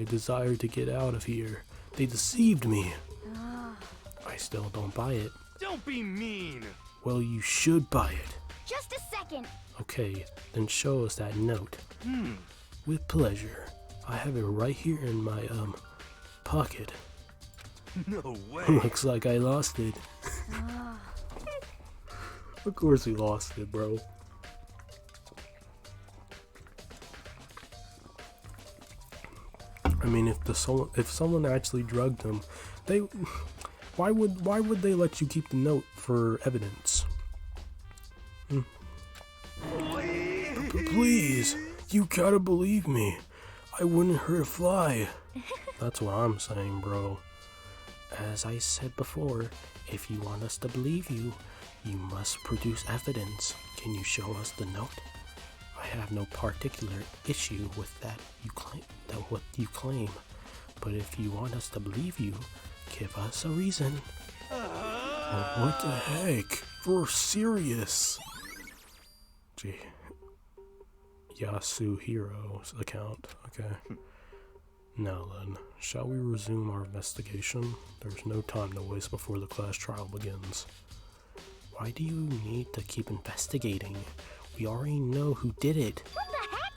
desire to get out of here. They deceived me. I still don't buy it. Don't be mean. Well, you should buy it. Just a second. Okay, then show us that note. With pleasure. I have it right here in my pocket. No way. Looks like I lost it. Of course he lost it, bro. I mean, if someone actually drugged him, why would they let you keep the note for evidence? Please, you gotta believe me. I wouldn't hurt a fly. That's what I'm saying, bro. As I said before, if you want us to believe you, you must produce evidence. Can you show us the note? I have no particular issue with what you claim, but if you want us to believe you, give us a reason. What the heck? We're serious. Gee. Yasuhiro's account. Okay. Now then, shall we resume our investigation? There's no time to waste before the class trial begins. Why do you need to keep investigating? We already know who did it. What the heck?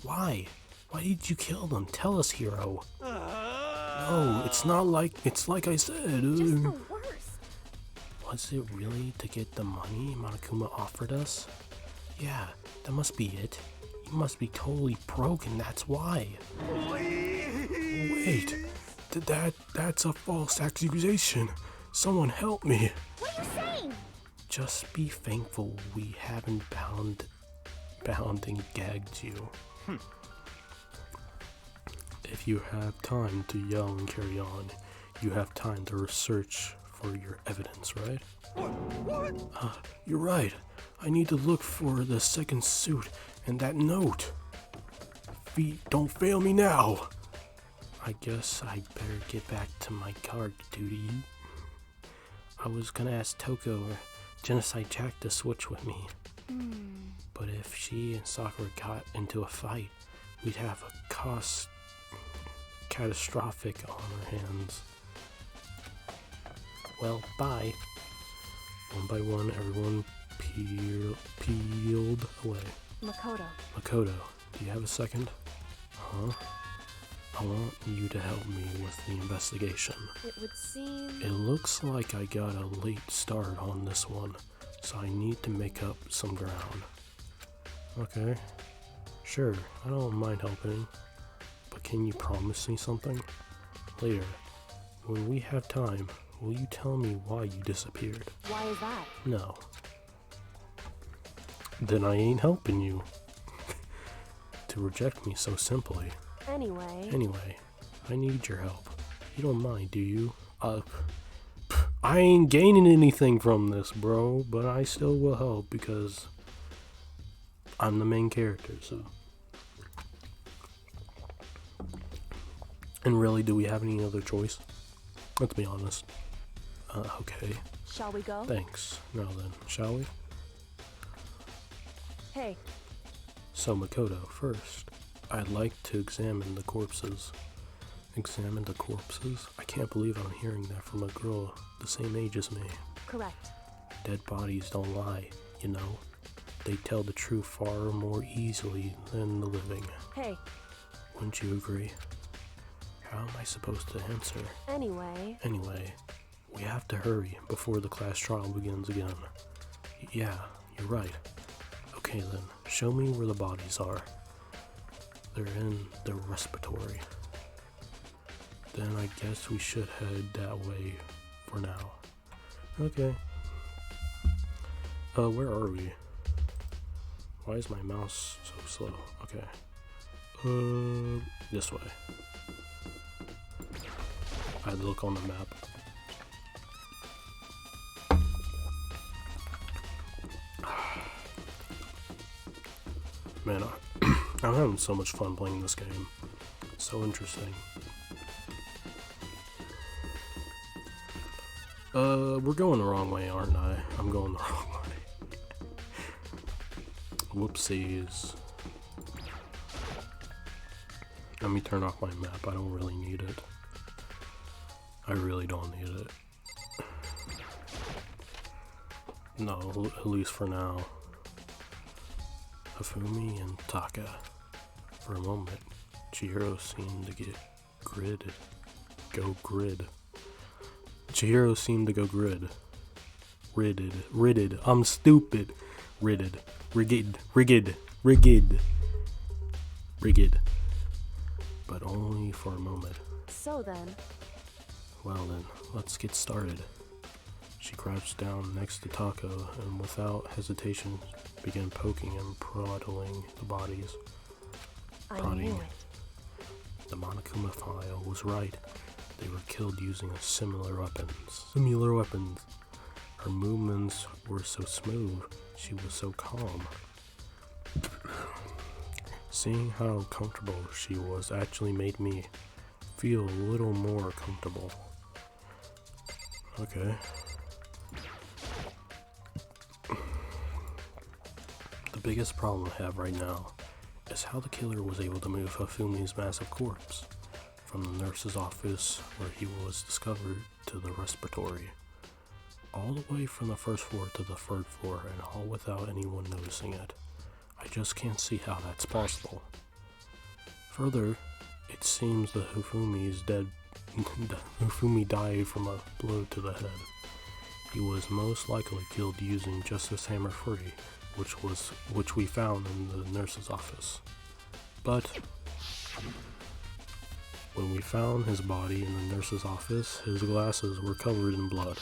Why? Why did you kill them? Tell us, Hiro. No, it's like I said. Just the worst. Was it really to get the money Monokuma offered us? Yeah, that must be it. You must be totally broke and that's why. Wait, that's a false accusation. Someone help me. What are you saying? Just be thankful we haven't bound and gagged you. If you have time to yell and carry on, you have time to research for your evidence, right? What? You're right. I need to look for the second suit and that note. Feet, don't fail me now. I guess I better get back to my guard duty. I was gonna ask Toko or Genocide Jack to switch with me. But if she and Sakura got into a fight, we'd have a catastrophic on our hands. Well, bye. One by one, everyone peeled away. Makoto. Makoto, do you have a second? Huh? I want you to help me with the investigation. It would seem... It looks like I got a late start on this one, so I need to make up some ground. Okay. Sure, I don't mind helping. But can you promise me something? Later, when we have time, will you tell me why you disappeared? Why is that? No. Then I ain't helping you. To reject me so simply. Anyway, I need your help. You don't mind, do you? I ain't gaining anything from this, bro, but I still will help because I'm the main character, so. And really, do we have any other choice? Let's be honest. Okay. Shall we go? Thanks. Now then, shall we? Hey. So, Makoto, first, I'd like to examine the corpses. Examine the corpses? I can't believe I'm hearing that from a girl the same age as me. Correct. Dead bodies don't lie, you know? They tell the truth far more easily than the living. Hey. Wouldn't you agree? How am I supposed to answer? Anyway, we have to hurry before the class trial begins again. Yeah, you're right. Okay then, show me where the bodies are. They're in the respiratory. Then I guess we should head that way for now. Okay. Where are we? Why is my mouse so slow? Okay. This way. I had to look on the map. Man, I'm having so much fun playing this game. It's so interesting. We're going the wrong way, aren't I? I'm going the wrong way. Whoopsies. Let me turn off my map. I don't really need it. I really don't need it. No, at least for now. Hifumi and Taka. For a moment, Chihiro seemed to get grid. Chihiro seemed to go grid. Ridded. I'm stupid. Rigged. But only for a moment. so then... Well then, let's get started. She crouched down next to Taco and without hesitation began poking and prodding the bodies. I knew it. The Monokuma file was right. They were killed using similar weapons. Her movements were so smooth. She was so calm. Seeing how comfortable she was actually made me feel a little more comfortable. Okay. The biggest problem I have right now is how the killer was able to move Hifumi's massive corpse from the nurse's office where he was discovered to the respiratory, all the way from the first floor to the third floor, and all without anyone noticing it. I just can't see how that's possible. Further, it seems that Hifumi died from a blow to the head. He was most likely killed using Justice Hammer 3, which we found in the nurse's office. But when we found his body in the nurse's office, his glasses were covered in blood,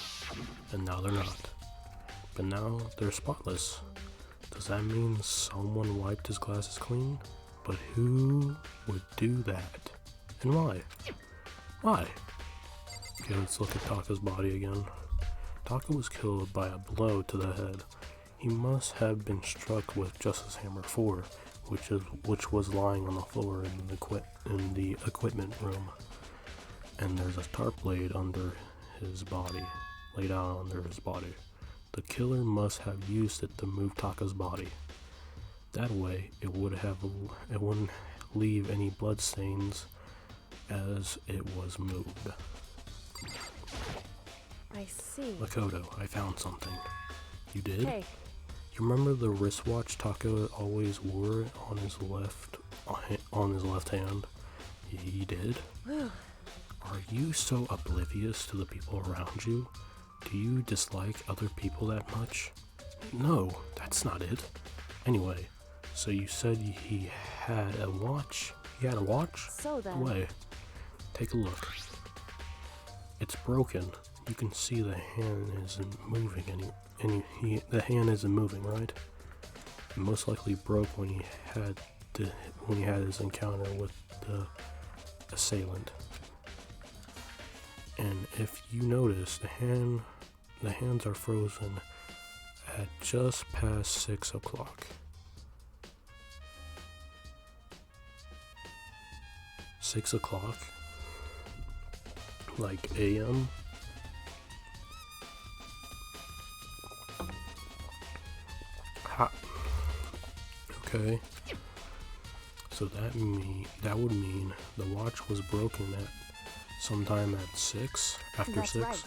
and now they're not. But now they're spotless. Does that mean someone wiped his glasses clean? But who would do that? And why? Why? Okay, let's look at Taka's body again. Taka was killed by a blow to the head. He must have been struck with Justice Hammer 4, which was lying on the floor in the equipment room. And there's a tarp laid under his body, laid out under his body. The killer must have used it to move Taka's body. That way, it wouldn't leave any blood stains as it was moved. I see. Makoto, I found something. You did? Hey. You remember the wristwatch Taka always wore on his left hand? He did? Are you so oblivious to the people around you? Do you dislike other people that much? No, that's not it. Anyway, so you said he had a watch? He had a watch? So then... Wait, take a look. It's broken. You can see the hand isn't moving the hand isn't moving, right? It most likely broke when he had his encounter with the assailant. And if you notice, the hands are frozen at just past 6 o'clock. 6 o'clock? Like AM? Okay. So that would mean the watch was broken at sometime at 6, after That's 6. right.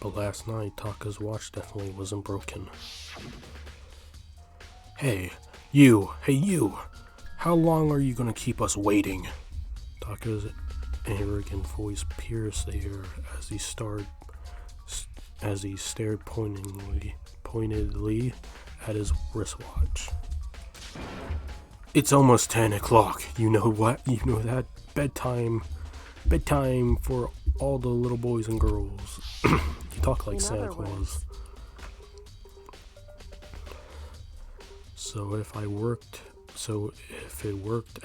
But last night, Taka's watch definitely wasn't broken. Hey you! How long are you gonna keep us waiting? Taka's arrogant voice pierced the air as he stared pointedly at his wristwatch. It's almost 10 o'clock. You know what? You know that? Bedtime for all the little boys and girls. You talk like Santa Claus. So if it worked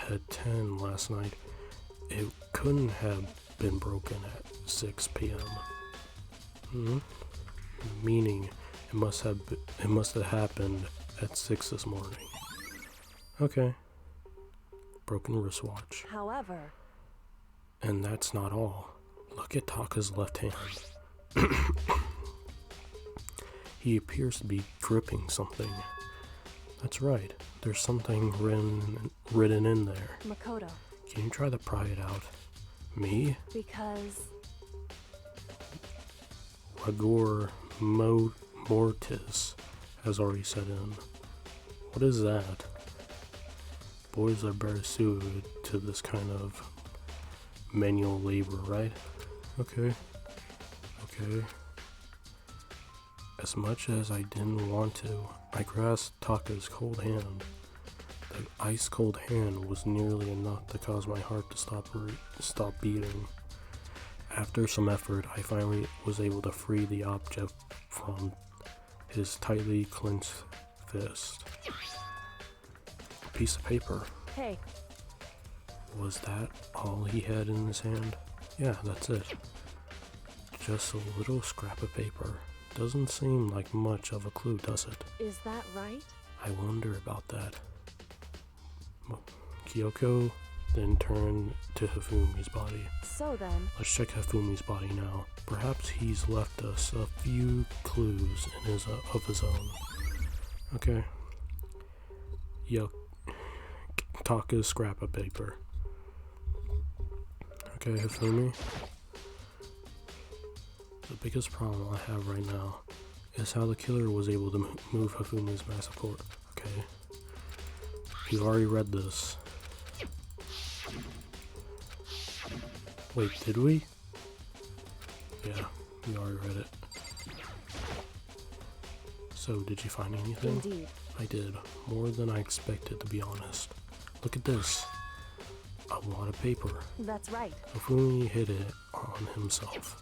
at 10 last night, it couldn't have been broken at 6 p.m. Meaning it must have happened at 6 this morning. Okay. Broken wristwatch. However... And that's not all. Look at Taka's left hand. He appears to be gripping something. That's right. There's something written in there. Makoto. Can you try to pry it out? Me? Because... Rigor mortis has already set in. What is that? Boys are better suited to this kind of manual labor, right? Okay. As much as I didn't want to, I grasped Taka's cold hand. The ice cold hand was nearly enough to cause my heart to stop beating. After some effort, I finally was able to free the object from his tightly clenched fist. A piece of paper. Hey. Was that all he had in his hand? Yeah, that's it. Just a little scrap of paper. Doesn't seem like much of a clue, does it? Is that right? I wonder about that. Kyoko then turned to Hifumi's body. So then... Let's check Hifumi's body now. Perhaps he's left us a few clues of his own. Okay. Taka's scrap of paper. Okay, Hifumi. The biggest problem I have right now is how the killer was able to move Hifumi's massive cord. Okay. We've already read this. Wait, did we? Yeah, we already read it. So, did you find anything? Indeed. I did. More than I expected, to be honest. Look at this. A lot of paper. That's right. Hifumi hid it on himself.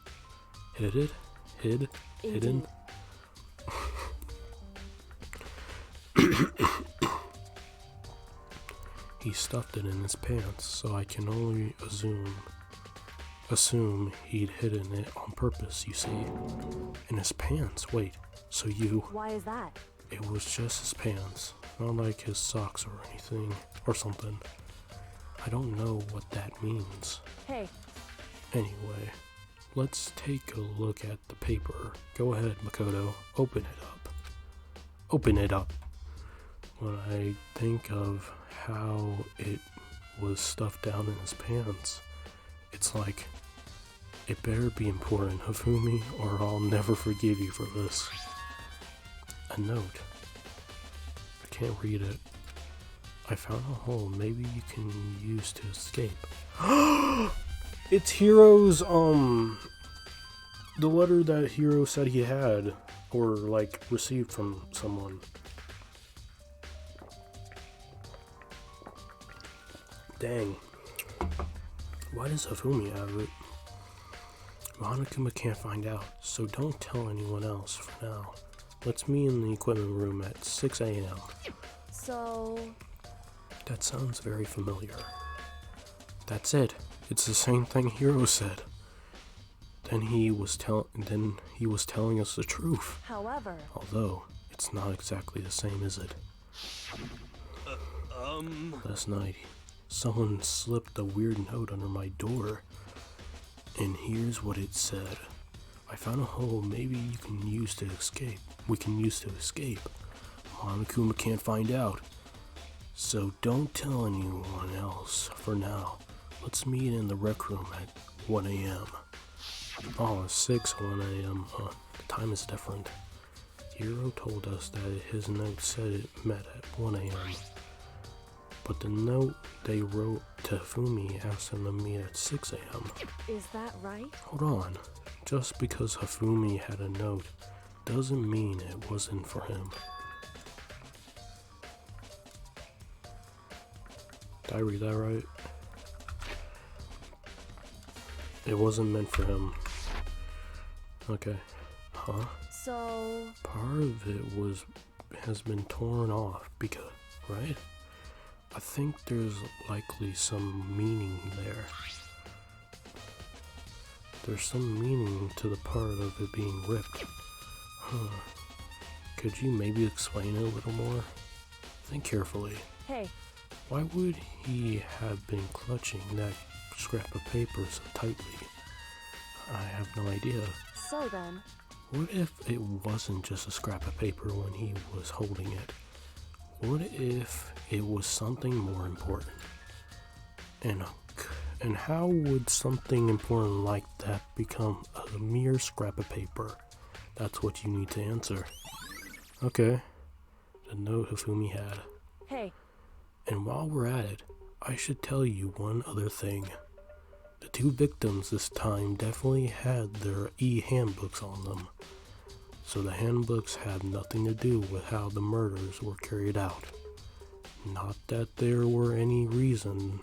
Hidden? He stuffed it in his pants, so I can only assume he'd hidden it on purpose, you see. In his pants? Wait, so you... Why is that? It was just his pants, not like his socks or anything, or something. I don't know what that means. Hey. Anyway, let's take a look at the paper. Go ahead, Makoto. Open it up. Open it up. When I think of how it was stuffed down in his pants, it's like, it better be important, Hifumi, or I'll never forgive you for this. A note. I can't read it. I found a hole maybe you can use to escape. It's Hiro's, the letter that Hiro said he had, or like received from someone. Dang. Why does Hifumi have it? Monokuma can't find out, so don't tell anyone else for now. Let's meet in the equipment room at 6 a.m. So... That sounds very familiar. That's it. It's the same thing Hiro said. Then he was telling us the truth. However... Although, it's not exactly the same, is it? Last night, someone slipped a weird note under my door. And here's what it said. I found a hole maybe you can use to escape. We can use to escape. Monokuma can't find out. So don't tell anyone else for now. Let's meet in the rec room at 1 a.m. Oh, 1 a.m. The time is different. Hiro told us that his note said it met at 1 a.m. But the note they wrote to Hifumi asked him to meet at 6 a.m. Is that right? Hold on. Just because Hifumi had a note doesn't mean it wasn't for him. Did I read that right? It wasn't meant for him. Okay. Huh? So... Part of it has been torn off because, right? I think there's likely some meaning there. There's some meaning to the part of it being ripped. Huh. Could you maybe explain it a little more? Think carefully. Hey. Why would he have been clutching that scrap of paper so tightly? I have no idea. So then... What if it wasn't just a scrap of paper when he was holding it? What if it was something more important? And how would something important like that become a mere scrap of paper? That's what you need to answer. Okay. The note Hifumi had. Hey. And while we're at it, I should tell you one other thing. The two victims this time definitely had their e-handbooks on them. So the handbooks had nothing to do with how the murders were carried out. Not that there was any reason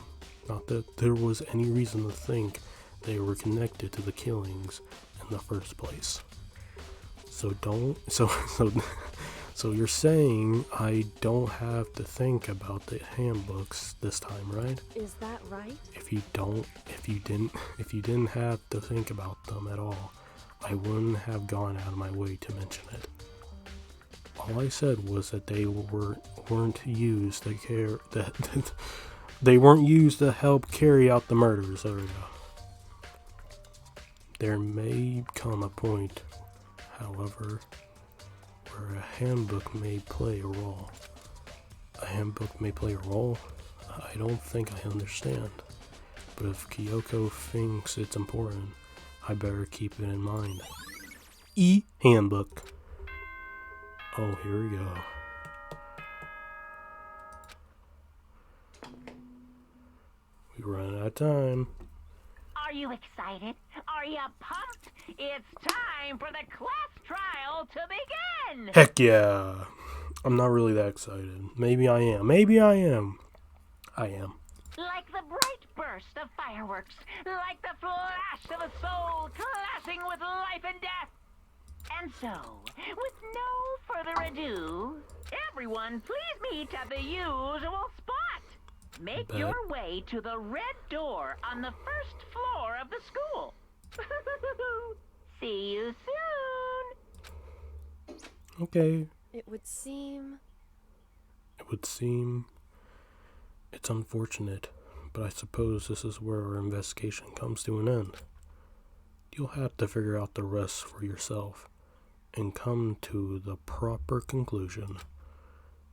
to think they were connected to the killings in the first place. So you're saying I don't have to think about the handbooks this time, right? Is that right? If you didn't have to think about them at all, I wouldn't have gone out of my way to mention it. All I said was that they weren't used to help carry out the murders. There we go. There may come a point, however, where a handbook may play a role. A handbook may play a role? I don't think I understand. But if Kyoko thinks it's important, I better keep it in mind. E-handbook. Oh, here we go. We run out of time. Are you excited? Are you pumped? It's time for the class trial to begin! Heck yeah. I'm not really that excited. Maybe I am. Maybe I am. I am. Like the bright burst of fireworks, like the flash of a soul clashing with life and death. And so, with no further ado, everyone please meet at the usual spot. Make your way to the red door on the first floor of the school. See you soon. Okay. It would seem It's unfortunate, but I suppose this is where our investigation comes to an end. You'll have to figure out the rest for yourself and come to the proper conclusion.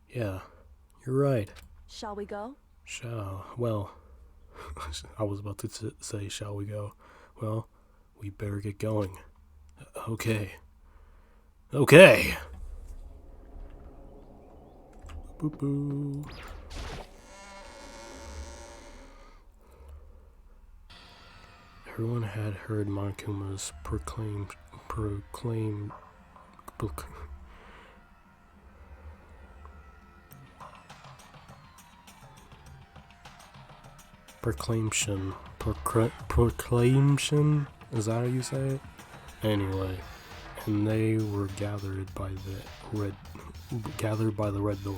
Yeah, you're right. Shall we go? Well, I was about to say, shall we go? Well, we better get going. Okay. Boo boo. Everyone had heard Monokuma's proclamation. Is that how you say it? Anyway, and they were gathered by the red door.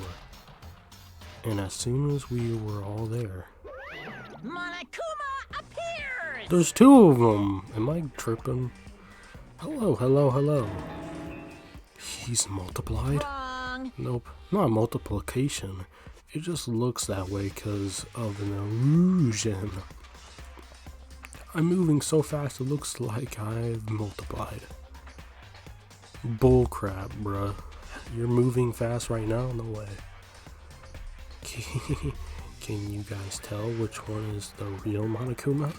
And as soon as we were all there, Monokuma appears! there's two of them. Am I tripping? Hello, hello, hello. He's multiplied? Wrong. Nope, not multiplication. It just looks that way because of an illusion. I'm moving so fast it looks like I've multiplied. Bullcrap, bruh. You're moving fast right now? No way. Can you guys tell which one is the real Monokuma?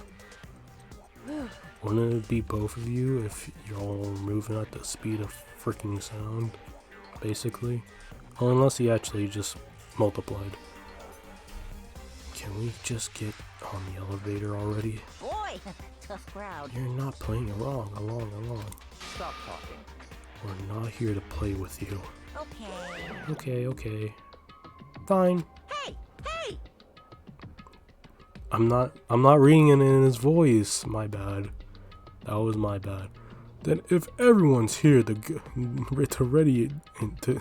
Wouldn't it be both of you if you're all moving at the speed of freaking sound? Basically. Well, unless he actually just multiplied. Can we just get on the elevator already? Boy, tough crowd. You're not playing along. Stop talking. We're not here to play with you. Okay. Okay. Fine. Hey! I'm not reading it in his voice. My bad. That was my bad. Then if everyone's here to ready to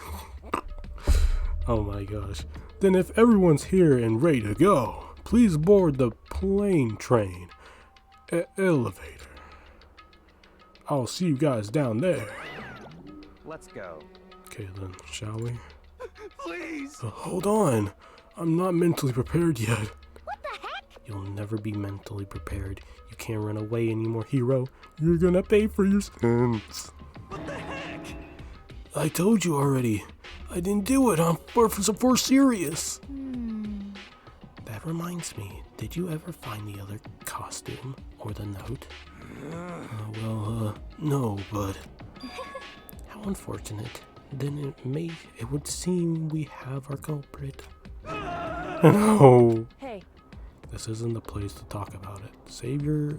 oh my gosh. Then if everyone's here and ready to go, please board the plane train elevator. I'll see you guys down there. Let's go. Okay then, shall we? Please! Hold on. I'm not mentally prepared yet. What the heck? You'll never be mentally prepared. You can't run away anymore, hero. You're gonna pay for your sins. What the heck? I told you already. I didn't do it. I'm for serious. That reminds me. Did you ever find the other costume or the note? No, but how unfortunate. Then it would seem we have our culprit. No. Hey, This isn't the place to talk about it. Save your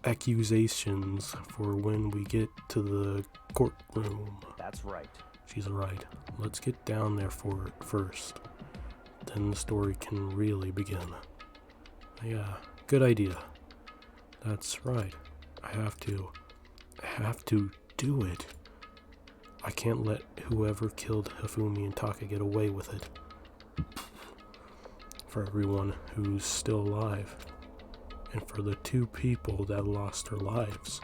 accusations for when we get to the courtroom. That's right. She's right. Let's get down there first. Then the story can really begin. Yeah, good idea. That's right. I have to do it. I can't let whoever killed Hifumi and Taka get away with it. For everyone who's still alive. And for the two people that lost their lives.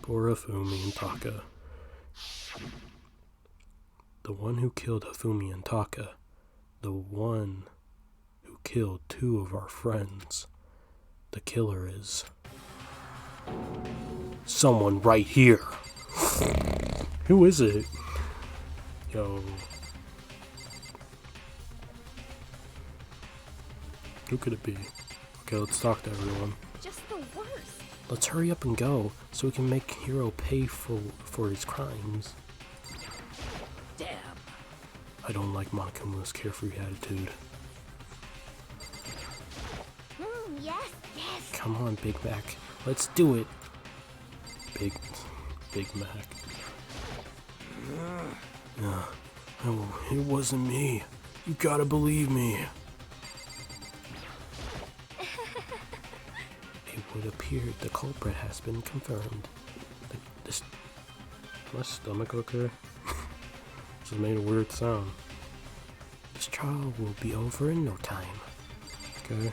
Poor Hifumi and Taka. The one who killed Hifumi and Taka. The one who killed two of our friends. The killer is someone right here. Who is it? Yo. Who could it be? Okay, let's talk to everyone. Just the worst. Let's hurry up and go so we can make Hiro pay for his crimes. Damn. I don't like Monokuma's carefree attitude. Yes. Come on, Big Mac. Let's do it. Big Mac. Oh, it wasn't me. You gotta believe me. It would appear the culprit has been confirmed. My stomach okay? Just made a weird sound. This trial will be over in no time. Okay.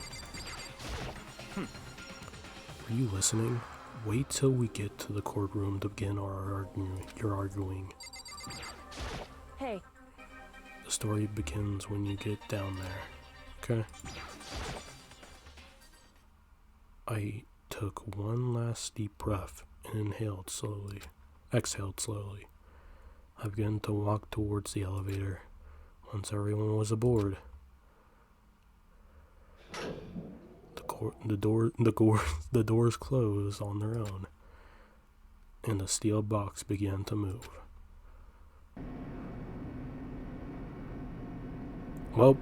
Are you listening? Wait till we get to the courtroom to begin our arguing. hey, The story begins when you get down there. Okay? I took one last deep breath and exhaled slowly. I began to walk towards the elevator once everyone was aboard. The doors closed on their own, and the steel box began to move. Well,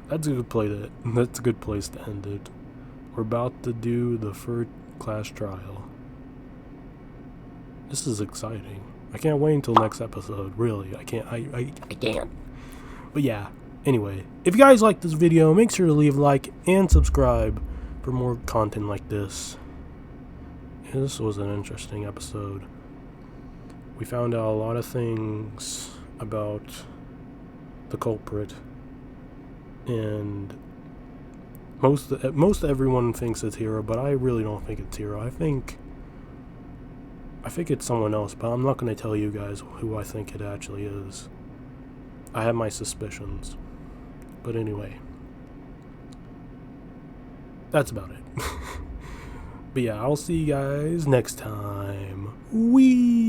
That's a good that's a good place to end it. We're about to do the third class trial. This is exciting. I can't wait until next episode, really. I can't. But yeah, anyway, if you guys like this video, make sure to leave a like and subscribe for more content like this. Yeah, this was an interesting episode. We found out a lot of things about the culprit, and most everyone thinks it's Hero, but I really don't think it's Hero. I think it's someone else, but I'm not going to tell you guys who I think it actually is. I have my suspicions. But anyway, that's about it. But yeah, I'll see you guys next time. Wee!